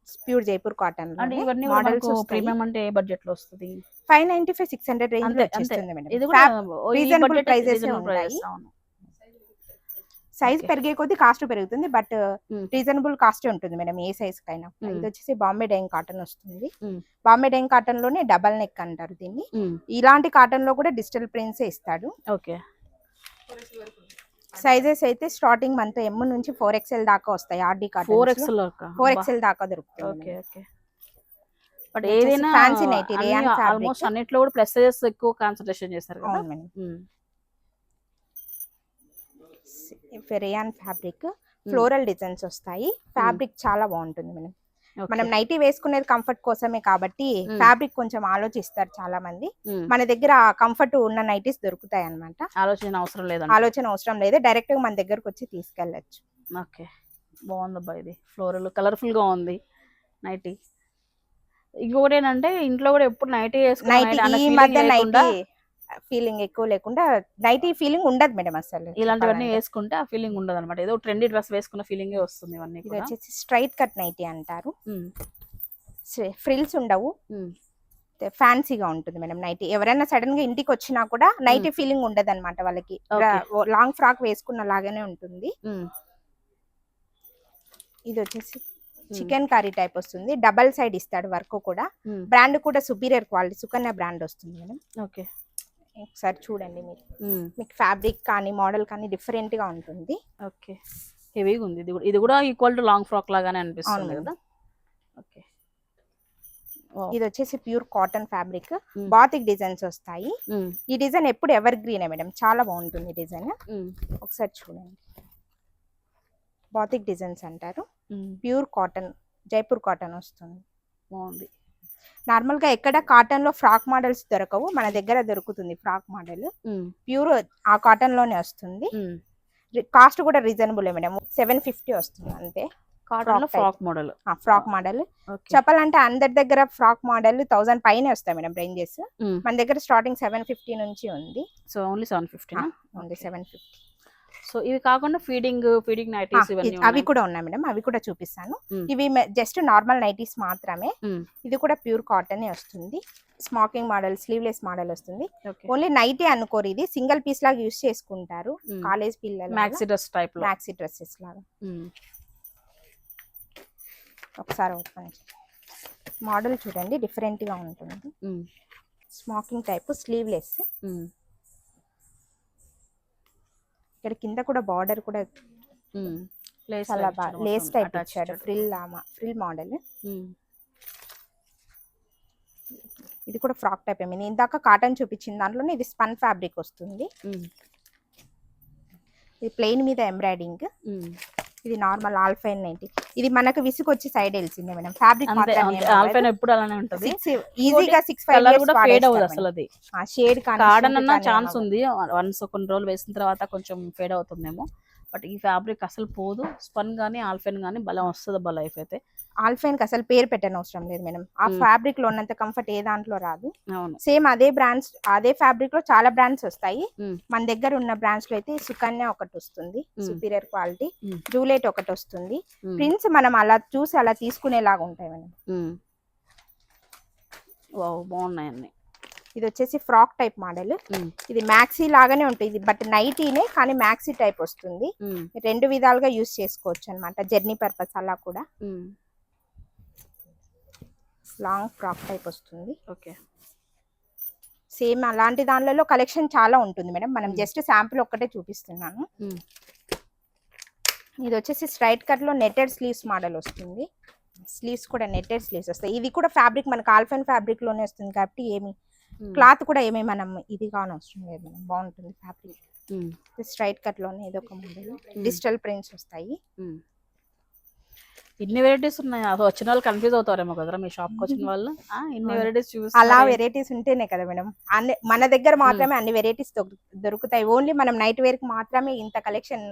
Speaker 3: ప్యూర్ జైపూర్ కాటన్.
Speaker 1: ఇవన్నీ మోడల్స్ ప్రీమియం అంటే ఏ బడ్జెట్ లో వస్తుంది?
Speaker 3: 595 600 రేంజ్ లో వచ్చేస్తుంది మేడం. ఇది కూడా రీజనబుల్ ప్రైసెస్ ఉంటాయి. సైజ్ పెరిగే కొద్ది కాస్ట్ పెరుగుతుంది, బట్ రీజనబుల్ కాస్ట్ ఉంటుంది మేడం ఏ సైజ్ కైనా. ఇది వచ్చేసి బాంబే డైయింగ్ కాటన్ వస్తుంది. బాంబే డైయింగ్ కాటన్ లోనే డబల్ నెక్ అంటారు దీన్ని. ఇలాంటి కాటన్ లో కూడా డిజిటల్ ప్రింట్స్ ఇస్తాడు.
Speaker 1: ఓకే.
Speaker 3: సైజెస్ అయితే స్టార్టింగ్ మనతో M నుంచి 4XL దాకా వస్తాయి. ఆర్డీ కాటన్ 4XL దాకా దొరుకుతుంది.
Speaker 1: Okay okay. బట్ ఏదైనా
Speaker 3: fancy nighty rayon fabric
Speaker 1: almost అన్నిట్లో కూడా ప్లస్ సైజెస్ ఎక్కువ కాన్సంట్రేషన్ చేస్తారు కదా.
Speaker 3: అవును madam. Rayon fabric, floral designs వస్తాయి. ఫ్యాబ్రిక్ చాలా బాగుంటుంది మేడం. మనం నైటీ వేసుకునేది కంఫర్ట్ కోసమే కాబట్టి ఫ్యాబ్రిక్ కొంచెం ఆలోచిస్తారు చాలా మంది. మన దగ్గర కంఫర్ట్ ఉన్న నైటీస్ దొరుకుతాయి అన్నమాట.
Speaker 1: ఆలోచన అవసరం లేదు,
Speaker 3: డైరెక్ట్ గా మన దగ్గరకు వచ్చి తీసుకెళ్ళచ్చు.
Speaker 1: ఓకే, బాగుందబ్బా. ఇది ఫ్లోరల్ కలర్ఫుల్ గా ఉంది నైటీ. ఇంకోటి ఏంటంటే ఇంట్లో కూడా ఎప్పుడు నైటీ వేసుకుని
Speaker 3: ఈ మధ్య నైటీ ఫీలింగ్ ఎక్కువ లేకుండా నైటీ ఫీలింగ్ ఉండదు మేడం అసలు.
Speaker 1: ఇలాంటివన్నీ వేసుకుంటే ఆ ఫీలింగ్ ఉండదు అనమాట, ఏదో ట్రెండీ డ్రెస్ వేసుకున్న ఫీలింగే వస్తుంది. ఇవన్నీ
Speaker 3: ఇది వచ్చేసి స్ట్రైట్ కట్ నైటీ అంటారు. ఫ్రిల్స్ ఉండవు, ఫ్యాన్సీగా ఉంటుంది మేడం నైటీ. ఎవరైనా సడన్ గా ఇంటికి వచ్చినా కూడా నైటీ ఫీలింగ్ ఉండదు అనమాట వాళ్ళకి. లాంగ్ ఫ్రాక్ వేసుకున్న లాగానే ఉంటుంది. ఇది వచ్చేసి చికెన్ కర్రీ టైప్ వస్తుంది. డబల్ సైడ్ ఇస్తాడు వర్క్ కూడా. బ్రాండ్ కూడా సుపీరియర్ క్వాలిటీ సుకన్య బ్రాండ్ వస్తుంది మేడం.
Speaker 1: ఓకే,
Speaker 3: ఒకసారి చూడండి మీరు. మీకు ఫ్యాబ్రిక్ కానీ మోడల్ కానీ డిఫరెంట్ గా ఉంటుంది.
Speaker 1: ఓకే, హెవీగా ఉంది. ఇది కూడా ఈక్వల్ టు లాంగ్ ఫ్రాక్ లాగానే అనిపిస్తుంది కదా. ఓకే,
Speaker 3: ఇది వచ్చేసి pure cotton fabric, batik designs వస్తాయి. ఈ డిజైన్ ఎప్పుడు ఎవర్ గ్రీన్ మేడం, చాలా బాగుంటుంది డిజైన్. ఒకసారి చూడండి, బాతిక్ డిజైన్స్ అంటారు. ప్యూర్ కాటన్, జైపూర్ కాటన్ వస్తుంది.
Speaker 1: బాగుంది.
Speaker 3: నార్మల్ గా ఎక్కడ కాటన్ లో ఫ్రాక్ మోడల్స్ దొరకవు, మన దగ్గర దొరుకుతుంది ఫ్రాక్ మోడల్. ప్యూర్ ఆ కాటన్ లోనే వస్తుంది. కాస్ట్ కూడా రీజనబుల్ మేడం, 750 వస్తుంది అంతే.
Speaker 1: కాటన్ లో ఫ్రాక్ మోడల్,
Speaker 3: ఫ్రాక్ మోడల్ చెప్పాలంటే అందరి దగ్గర ఫ్రాక్ మోడల్ 1000 పైనే వస్తాయి మేడం రేంజెస్. మన దగ్గర స్టార్టింగ్ 750 నుంచి ఉంది.
Speaker 1: So only 750
Speaker 3: only 750.
Speaker 1: సో ఇవి కాకుండా ఫీడింగ్ నైటీస్
Speaker 3: అవి కూడా ఉన్నాయి మేడం, అవి కూడా చూపిస్తాను. ఇవి జస్ట్ నార్మల్ నైటీస్ మాత్రమే. ఇది కూడా ప్యూర్ కాటన్ వస్తుంది. స్మాకింగ్ మోడల్, స్లీవ్లెస్ మోడల్ వస్తుంది. ఓన్లీ నైటీ అనుకోరు, ఇది సింగిల్ పీస్ లాగా యూస్ చేసుకుంటారు కాలేజ్ పిల్లలు,
Speaker 1: maxi dress type,
Speaker 3: maxi dresses లాగా. ఒకసారి ఓపెన్ మోడల్ చూడండి, డిఫరెంట్ గా ఉంటుంది. Smacking type, sleeveless. ఇక్కడ కింద కూడా బార్డర్ కూడా చాలా బాగా లేస్ టైప్ ఇచ్చాడు, ఫ్రిల్ మోడల్. ఇది కూడా ఫ్రాక్ టైప్ ఏమైంది. ఇందాక కాటన్ చూపించిన దాంట్లోనే ఇది స్పన్ ఫ్యాబ్రిక్ వస్తుంది. ఇది ప్లెయిన్ మీద ఎంబ్రాయిడింగ్. ఇది నార్మల్ ఆల్ఫైన్ నైటీ. ఇది మనకు విసుకొచ్చి సైడ్ వెళ్తుంది మేడం, ఫ్యాబ్రిక్
Speaker 1: ఆల్ఫైన్ ఎప్పుడు అలానే ఉంటది.
Speaker 3: ఈజీగా 6-5 ఇయర్స్
Speaker 1: ఫేడ్ అవ్వదు అసలు. అది
Speaker 3: షేడ్
Speaker 1: కాటన్ అన్న ఛాన్స్ ఉంది, వన్స్ కొన్ని రోజులు వేసిన తర్వాత కొంచెం ఫేడ్ అవుతుందేమో. బట్ ఈ ఫ్యాబ్రిక్ అసలు పోదు. స్పన్ గానీ ఆల్ఫైన్ గానీ బలం వస్తుంది అబ్బా లైఫ్ అయితే.
Speaker 3: ఆల్ఫైన్ కి అసలు పేరు పెట్టని అవసరం లేదు మేడం, ఆ ఫ్యాబ్రిక్ లో ఉన్నంత కంఫర్ట్ ఏ దాంట్లో రాదు. సేమ్ అదే బ్రాండ్స్, అదే ఫ్యాబ్రిక్ లో చాలా బ్రాండ్స్ వస్తాయి. మన దగ్గర ఉన్న బ్రాండ్స్ లో అయితే సుకన్య ఒకటి వస్తుంది, సుపీరియర్ క్వాలిటీ. జూలెట్ ఒకటి వస్తుంది. ప్రింట్స్ మనం అలా చూసి అలా తీసుకునేలాగా ఉంటాయి మేడం.
Speaker 1: బాగున్నాయి అన్ని.
Speaker 3: ఇది వచ్చేసి ఫ్రాక్ టైప్ మోడల్. ఇది మ్యాక్సీ లాగానే ఉంటుంది, బట్ నైటీనే కానీ మ్యాక్సీ టైప్ వస్తుంది. 2 విధాలుగా యూస్ చేసుకోవచ్చు అనమాట, జర్నీ పర్పస్ అలా కూడా. లాంగ్ ఫ్రాక్ టైప్ వస్తుంది.
Speaker 1: ఓకే,
Speaker 3: సేమ్ అలాంటి దానిలో కలెక్షన్ చాలా ఉంటుంది మేడం, మనం జస్ట్ శాంపుల్ ఒక్కటే చూపిస్తున్నాను. ఇది వచ్చేసి స్ట్రైట్ కట్ లో నెట్టెడ్ స్లీవ్స్ మోడల్ వస్తుంది. స్లీవ్స్ కూడా నెట్టెడ్ స్లీవ్స్ వస్తాయి. ఇది కూడా ఫ్యాబ్రిక్ మనకు ఆల్ఫైన్ ఫ్యాబ్రిక్ లోనే వస్తుంది కాబట్టి ఏమి క్లాత్ కూడా ఏమి మనం ఇది కాని అవసరం లేదు మేడం, బాగుంటుంది ఫ్యాబ్రిక్. స్ట్రైట్ కట్ లోనే ఇదొక మోడల్. డిజిటల్ ప్రింట్స్ వస్తాయి.
Speaker 1: ఇన్ని వెరైటీస్ ఉన్నాయి, వచ్చిన వాళ్ళు కన్ఫ్యూజ్ అవుతారేమో కదా మీ షాప్ కి వచ్చిన వాళ్ళు. ఇన్ని వెరైటీస్ చూసి
Speaker 3: అలా వెరైటీస్ ఉంటేనే కదా మేడం, మన దగ్గర మాత్రమే అన్ని వెరైటీస్ దొరుకుతాయి. ఓన్లీ మనం నైట్ వేర్ కి మాత్రమే ఇంత కలెక్షన్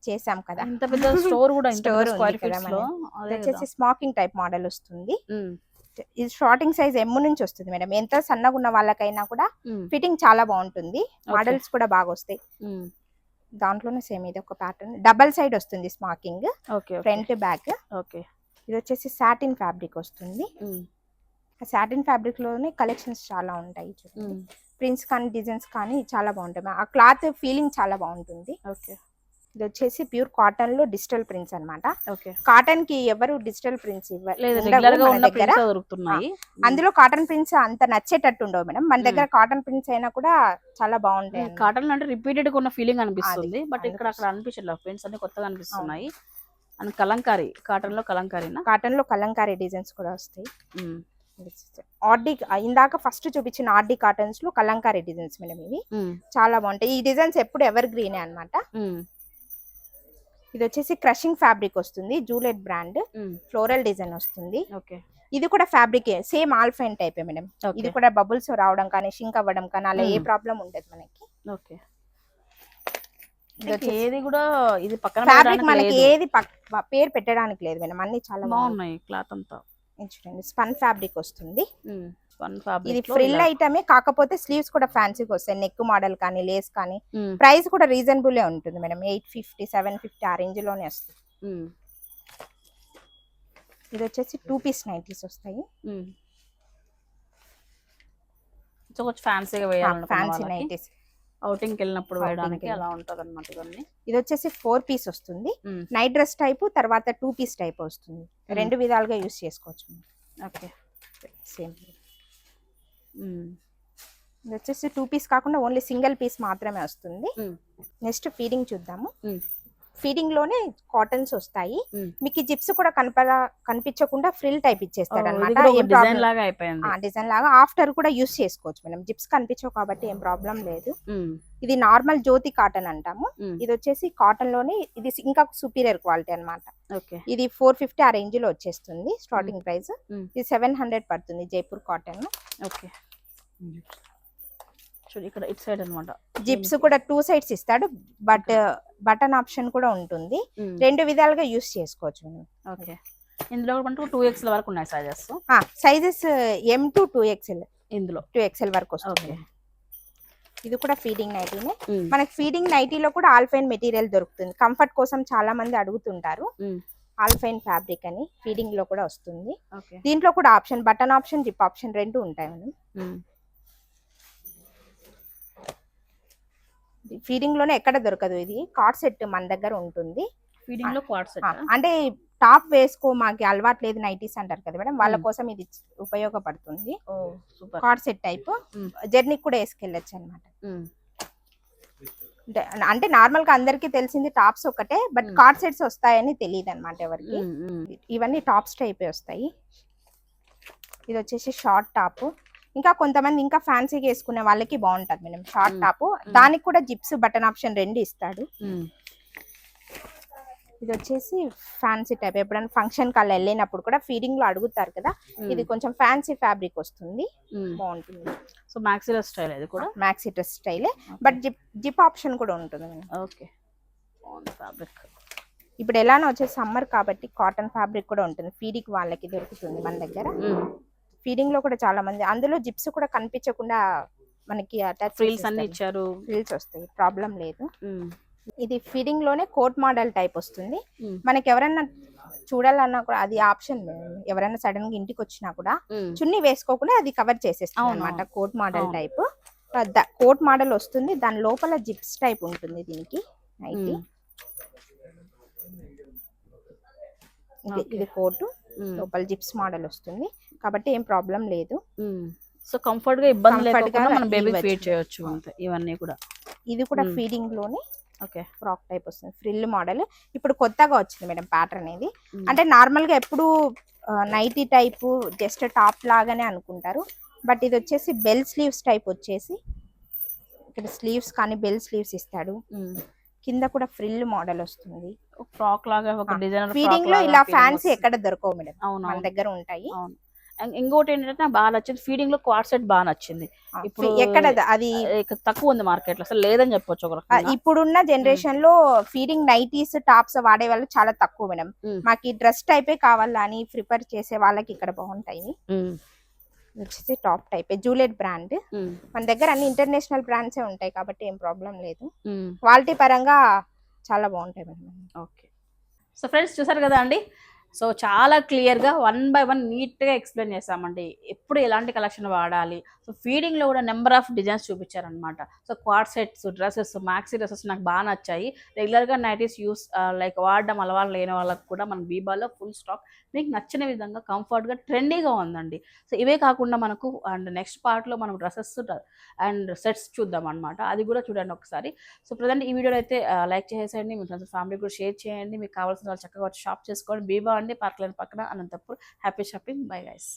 Speaker 3: చేసాం కదా.
Speaker 1: ఇంత పెద్ద స్టోర్ కూడా
Speaker 3: స్టోర్ వచ్చేసి స్మాకింగ్ టైప్ మోడల్ వస్తుంది. ఇది స్టార్టింగ్ సైజ్ M నుంచి వస్తుంది మేడం. ఎంత సన్నగా ఉన్న వాళ్ళకైనా కూడా ఫిట్టింగ్ చాలా బాగుంటుంది. మోడల్స్ కూడా బాగా వస్తాయి. దాంట్లోనే సేమ్ ఇది ఒక ప్యాటర్న్, డబల్ సైడ్ వస్తుంది స్మాకింగ్, ఫ్రంట్ బ్యాక్. ఇది వచ్చేసి సాటిన్ ఫ్యాబ్రిక్ వస్తుంది. సాటిన్ ఫ్యాబ్రిక్ లోనే కలెక్షన్స్ చాలా ఉంటాయి. ప్రింట్స్ కానీ డిజైన్స్ కానీ చాలా బాగుంటాయి. ఆ క్లాత్ ఫీలింగ్ చాలా బాగుంటుంది. ఇది వచ్చేసి ప్యూర్ కాటన్ లో డిజిటల్ ప్రింట్స్ అన్నమాట. కాటన్ కి ఎవరు డిజిటల్ ప్రింట్స్
Speaker 1: దొరుకుతున్నాయి.
Speaker 3: అందులో కాటన్ ప్రింట్స్ అంత నచ్చేటట్టు ఉండవు మేడం, మన దగ్గర కాటన్ ప్రింట్స్ అయినా కూడా చాలా బాగుంటాయి.
Speaker 1: కాటన్ అంటే రిపీటెడ్ గా ఉన్న ఫీలింగ్ అనిపిస్తుంది, బట్ ఇక్కడ అక్కడ అనిపించట్లేదు. ప్రింట్స్ అన్ని కొత్తగా అనిపిస్తున్నాయి. అండ్ కలంకారీ, కాటన్ లో కలంకారీ డిజైన్స్ కూడా వస్తాయి. ఆర్డీ ఇందాక ఫస్ట్ చూపించిన ఆర్డీ కాటన్స్ లో కలంకారీ డిజైన్స్ మేడం, ఇవి చాలా బాగుంటాయి. ఈ డిజైన్స్ ఎప్పుడు ఎవర్ గ్రీనే అన్నమాట. ఇది వచ్చేసి క్రషింగ్ ఫ్యాబ్రిక్ వస్తుంది, జూలెట్ బ్రాండ్. ఫ్లోరల్ డిజైన్ వస్తుంది. ఇది కూడా fabric same alpine type madam. ఇది కూడా బబుల్స్ రావడం కానీ షింక్ అవ్వడం కానీ అలా ఏ ప్రాబ్లం ఉండదు మనకి. ఏది కూడా ఇది పక్కన
Speaker 3: ఫ్యాబ్రిక్ మనకి ఏది పేరు పెట్టడానికి లేదు మేడం, అన్ని చాలా
Speaker 1: బాగున్నాయి. క్లాత్ అంతా
Speaker 3: చూడండి, స్పన్ ఫ్యాబ్రిక్ వస్తుంది. ఇది ఫ్రిల్ ఐటమే, కాకపోతే స్లీవ్స్ కూడా ఫ్యాన్సీగా వస్తాయి. నెక్ మోడల్ కానీ లేస్ కానీ. ప్రైస్ కూడా రీజనబుల్ ఉంటుంది మేడం, 850 750 ఆ రేంజ్ లోనే వస్తుంది. ఇది వచ్చేసి 2 పీస్ నైటీస్ వస్తాయి.
Speaker 1: ఫ్యాన్సీగా
Speaker 3: ఫ్యాన్సీ నైటీస్
Speaker 1: అవుటింగ్ వెళ్ళినప్పుడు వేయడానికి అలా ఉంటది అన్నమాట. ఇవన్నీ
Speaker 3: ఇది వచ్చేసి 4 పీస్ వస్తుంది. నైట్ డ్రెస్ టైప్, తర్వాత 2 పీస్ టైప్ వస్తుంది. 2 విధాలుగా యూస్ చేసుకోవచ్చు. సేమ్ ఇది వచ్చేసి 2 పీస్ కాకుండా ఓన్లీ సింగిల్ పీస్ మాత్రమే వస్తుంది. నెక్స్ట్ ఫీడింగ్ చూద్దాము. ఫీడింగ్ లోనే కాటన్స్ వస్తాయి.
Speaker 1: మ్మ్.
Speaker 3: మీకు ఈ జిప్స్ కూడా కనిపించకుండా ఫ్రిల్ టైప్ ఇచ్చేస్తాడు
Speaker 1: డిజైన్ లాగా అయిపోయింది.
Speaker 3: డిజైన్ లాగా ఆఫ్టర్ కూడా యూస్ చేసుకోవచ్చు మేడం. జిప్స్ కనిపించవు కాబట్టి ఏం ప్రాబ్లం లేదు.
Speaker 1: మ్మ్.
Speaker 3: ఇది నార్మల్ జ్యోతి కాటన్ అంటాము.
Speaker 1: మ్మ్.
Speaker 3: ఇది వచ్చేసి కాటన్ లోనే ఇది ఇంకా సుపీరియర్ క్వాలిటీ అన్నమాట.
Speaker 1: ఓకే.
Speaker 3: ఇది 450 ఆ రేంజ్ లో వచ్చేస్తుంది స్టార్టింగ్ ప్రైస్.
Speaker 1: మ్మ్.
Speaker 3: ఇది 700 పడుతుంది జైపూర్ కాటన్.
Speaker 1: ఓకే. చూడు ఇక్కడ ఇట్ సైడ్ అన్నమాట.
Speaker 3: జిప్స్ కూడా 2 సైడ్స్ ఇస్తాడు, బట్ బటన్ ఆప్షన్ కూడా ఉంటుంది.
Speaker 1: మ్మ్.
Speaker 3: 2 విధాలుగా యూస్ చేసుకోవచ్చు మనం.
Speaker 1: ఓకే. ఇందులో కూడా మనకు 2XL వరకు ఉన్నాయి sizes.
Speaker 3: Sizes M to 2XL,
Speaker 1: ఇందులో
Speaker 3: 2XL వరకు వస్తుంది.
Speaker 1: ఓకే.
Speaker 3: ఇది కూడా ఫీడింగ్ నైటీనే.
Speaker 1: మ్మ్.
Speaker 3: మనకి ఫీడింగ్ నైటీలో కూడా ఆల్ఫైన్ మెటీరియల్ దొరుకుతుంది. కంఫర్ట్ కోసం చాలా మంది అడుగుతుంటారు.
Speaker 1: మ్మ్.
Speaker 3: ఆల్ఫైన్ ఫ్యాబ్రిక్ అని ఫీడింగ్ లో కూడా వస్తుంది.
Speaker 1: ఓకే.
Speaker 3: దీంట్లో కూడా option button option, zip option రెండు ఉంటాయి మనం.
Speaker 1: మ్మ్.
Speaker 3: ఫీడింగ్ లోనే ఎక్కడ దొరకదు. ఇది కార్డ్ సెట్ మన దగ్గర ఉంటుంది.
Speaker 1: ఫీడింగ్ లో క్వాడ్ సెట్.
Speaker 3: అంటే టాప్ వేసుకో మాకు అలవాటు లేదు నైటీస్ అంటారు కదా మేడం, వాళ్ళ
Speaker 1: మ్మ్.
Speaker 3: కోసం ఇది ఉపయోగపడుతుంది.
Speaker 1: ఓ సూపర్.
Speaker 3: కార్డ్ సెట్ టైప్
Speaker 1: మ్మ్.
Speaker 3: జర్నీకి కూడా వేసుకెళ్ళచ్చు అనమాట.
Speaker 1: మ్మ్.
Speaker 3: అంటే నార్మల్ గా అందరికి తెలిసింది టాప్స్ ఒకటే, బట్
Speaker 1: మ్మ్.
Speaker 3: కార్డ్ సెట్స్ వస్తాయని తెలియదు అనమాట ఎవరికి.
Speaker 1: మ్మ్. మ్మ్.
Speaker 3: ఇవన్నీ టాప్స్ టైపే వస్తాయి. ఇది వచ్చేసి షార్ట్ టాప్. ఇంకా కొంతమంది ఇంకా ఫ్యాన్సీగా వేసుకునే వాళ్ళకి బాగుంటది మేడం షార్ట్
Speaker 1: మ్మ్.
Speaker 3: టాప్. దానికి కూడా జిప్స్ బటన్ ఆప్షన్ రెండు ఇస్తాడు.
Speaker 1: మ్మ్.
Speaker 3: ఇది వచ్చేసి ఫ్యాన్సీ టైప్. ఎప్పుడైనా ఫంక్షన్ కల్లా వెళ్ళినప్పుడు కూడా ఫీడింగ్ లో అడుగుతారు కదా, ఇది కొంచెం ఫ్యాన్సీ ఫ్యాబ్రిక్ వస్తుంది,
Speaker 1: మ్మ్.
Speaker 3: బాగుంటుంది.
Speaker 1: సో మ్యాక్సీలో స్టైల్ ఇది కూడా.
Speaker 3: మ్యాక్సీ డ్రెస్ స్టైలే, బట్ జిప్ ఆప్షన్ కూడా ఉంటుంది మేడం.
Speaker 1: ఓకే. ఫ్యాబ్రిక్
Speaker 3: ఇప్పుడు ఎలానో వచ్చేసి సమ్మర్ కాబట్టి కాటన్ ఫ్యాబ్రిక్ కూడా ఉంటుంది. ఫీడింగ్ వాళ్ళకి దొరుకుతుంది మన దగ్గర. ఫీడింగ్ లో కూడా చాలా మంది అందులో జిప్స్ కూడా కనిపించకుండా మనకి అటాచ్
Speaker 1: ఫ్రిల్స్ అన్ని ఇచ్చారు.
Speaker 3: ఫ్రిల్స్ వస్తాయి, ప్రాబ్లం లేదు.
Speaker 1: మ్మ్.
Speaker 3: ఇది ఫీడింగ్ లోనే కోట్ మోడల్ టైప్ వస్తుంది.
Speaker 1: మ్మ్.
Speaker 3: మనకి ఎవరైనా చూడాలన్నా కూడా అది ఆప్షన్. ఎవరైనా సడన్ గా ఇంటికి వచ్చినా కూడా
Speaker 1: మ్మ్.
Speaker 3: చున్నీ వేసుకోకుండా అది కవర్ చేసేస్తుంది
Speaker 1: అవును,
Speaker 3: అనమాట.
Speaker 1: అవును.
Speaker 3: కోట్ మోడల్
Speaker 1: అవును.
Speaker 3: టైప్. కోట్ మోడల్ వస్తుంది, దాని లోపల జిప్స్ టైప్ ఉంటుంది దీనికి నైటీ.
Speaker 1: మ్మ్.
Speaker 3: ఇది కోటు,
Speaker 1: మ్మ్.
Speaker 3: లోపల జిప్స్ మోడల్ వస్తుంది కాబట్టి ఏం ప్రాబ్లం లేదు.
Speaker 1: మ్మ్. సో కంఫర్ట్ గా ఇబ్బంది
Speaker 3: Comfort గా
Speaker 1: లేకుండా మనం బేబీ
Speaker 3: ఇవ్వచ్చు.
Speaker 1: ఫీడ్ చేయొచ్చు అంతే ఇవన్నీ కూడా.
Speaker 3: ఇది కూడా
Speaker 1: మ్మ్.
Speaker 3: ఫీడింగ్ లోనే
Speaker 1: ఓకే.
Speaker 3: ఫ్రాక్ టైప్ వస్తుంది, ఫ్రిల్ మోడల్. ఇప్పుడు కొత్తగా వచ్చింది మేడం ప్యాటర్న్ ఇది.
Speaker 1: మ్మ్.
Speaker 3: అంటే నార్మల్ గా ఎప్పుడు నైటీ టైప్ జస్ట్ టాప్ లాగానే అనుకుంటారు, బట్ ఇది వచ్చేసి బెల్ స్లీవ్స్ టైప్ వచ్చేసి ఇక్కడ స్లీవ్స్ కానీ బెల్ స్లీవ్స్ ఇస్తాడు.
Speaker 1: మ్మ్.
Speaker 3: కింద కూడా ఫ్రిల్ మోడల్ వస్తుంది.
Speaker 1: ఫ్రాక్ లాగా ఒక డిజైనర్
Speaker 3: ఫీడింగ్ లో ఇలా ఫ్యాన్సీ ఎక్కడ దొరకవు మేడం,
Speaker 1: అవును
Speaker 3: మన
Speaker 1: అవును.
Speaker 3: దగ్గర ఉంటాయి.
Speaker 1: అవును. ఇంకోటి ఏంటంటే నాకు బాగా నచ్చింది ఫీడింగ్ లో క్వాడ్ సెట్ బాగా నచ్చింది. ఇప్పుడు
Speaker 3: ఎక్కడ అది
Speaker 1: ఇక తక్కువ ఉంది మార్కెట్ లో, అసలు లేదని చెప్పొచ్చు ఒక రకంగా.
Speaker 3: ఇప్పుడున్న జనరేషన్ లో ఫీడింగ్ నైటీస్ టాప్స్ వాడే వాళ్ళు చాలా తక్కువ మేడం.
Speaker 1: మ్మ్.
Speaker 3: మాకు ఈ డ్రెస్ టైపే కావాలని ప్రిఫర్ చేసే వాళ్ళకి ఇక్కడ బాగుంటాయి.
Speaker 1: మ్మ్.
Speaker 3: ఇది వచ్చేసి టాప్ టైప్ జూలెట్ బ్రాండ్.
Speaker 1: మ్మ్.
Speaker 3: మన దగ్గర అన్ని ఇంటర్నేషనల్ బ్రాండ్సే ఉంటాయి కాబట్టి ఏం ప్రాబ్లం లేదు.
Speaker 1: మ్మ్.
Speaker 3: క్వాలిటీ పరంగా చాలా బాగుంటాయి మేడం.
Speaker 1: ఓకే. సో ఫ్రెండ్స్ చూసారు కదా అండి, సో చాలా క్లియర్గా 1 by 1 నీట్గా ఎక్స్ప్లెయిన్ చేస్తామండి ఎప్పుడు ఎలాంటి కలెక్షన్ వాడాలి. సో ఫీడింగ్లో కూడా నెంబర్ ఆఫ్ డిజైన్స్ చూపించారనమాట. So quad sets, dresses, maxi dresses నాకు బాగా నచ్చాయి. రెగ్యులర్గా నైటీస్ యూస్ లైక్ వాడడం అలవాటు లేని వాళ్ళకి కూడా మన బీబాలో ఫుల్ స్టాక్ మీకు నచ్చిన విధంగా కంఫర్ట్గా ట్రెండీగా ఉందండి. సో ఇవే కాకుండా మనకు అండ్ నెక్స్ట్ పార్ట్లో మనం డ్రెస్సెస్ అండ్ సెట్స్ చూద్దాం అనమాట, అది కూడా చూడండి ఒకసారి. సో ప్రజెంట్ ఈ వీడియోలో అయితే లైక్ చేసేయండి, మీ ఫ్రెండ్స్ ఫ్యామిలీ కూడా షేర్ చేయండి. మీకు కావాల్సిన వాళ్ళు చక్కగా వచ్చి షాప్ చేసుకోండి. బీబా అండి పార్క్ లైన్ పక్కన, Anantapur. Happy shopping. Bye guys.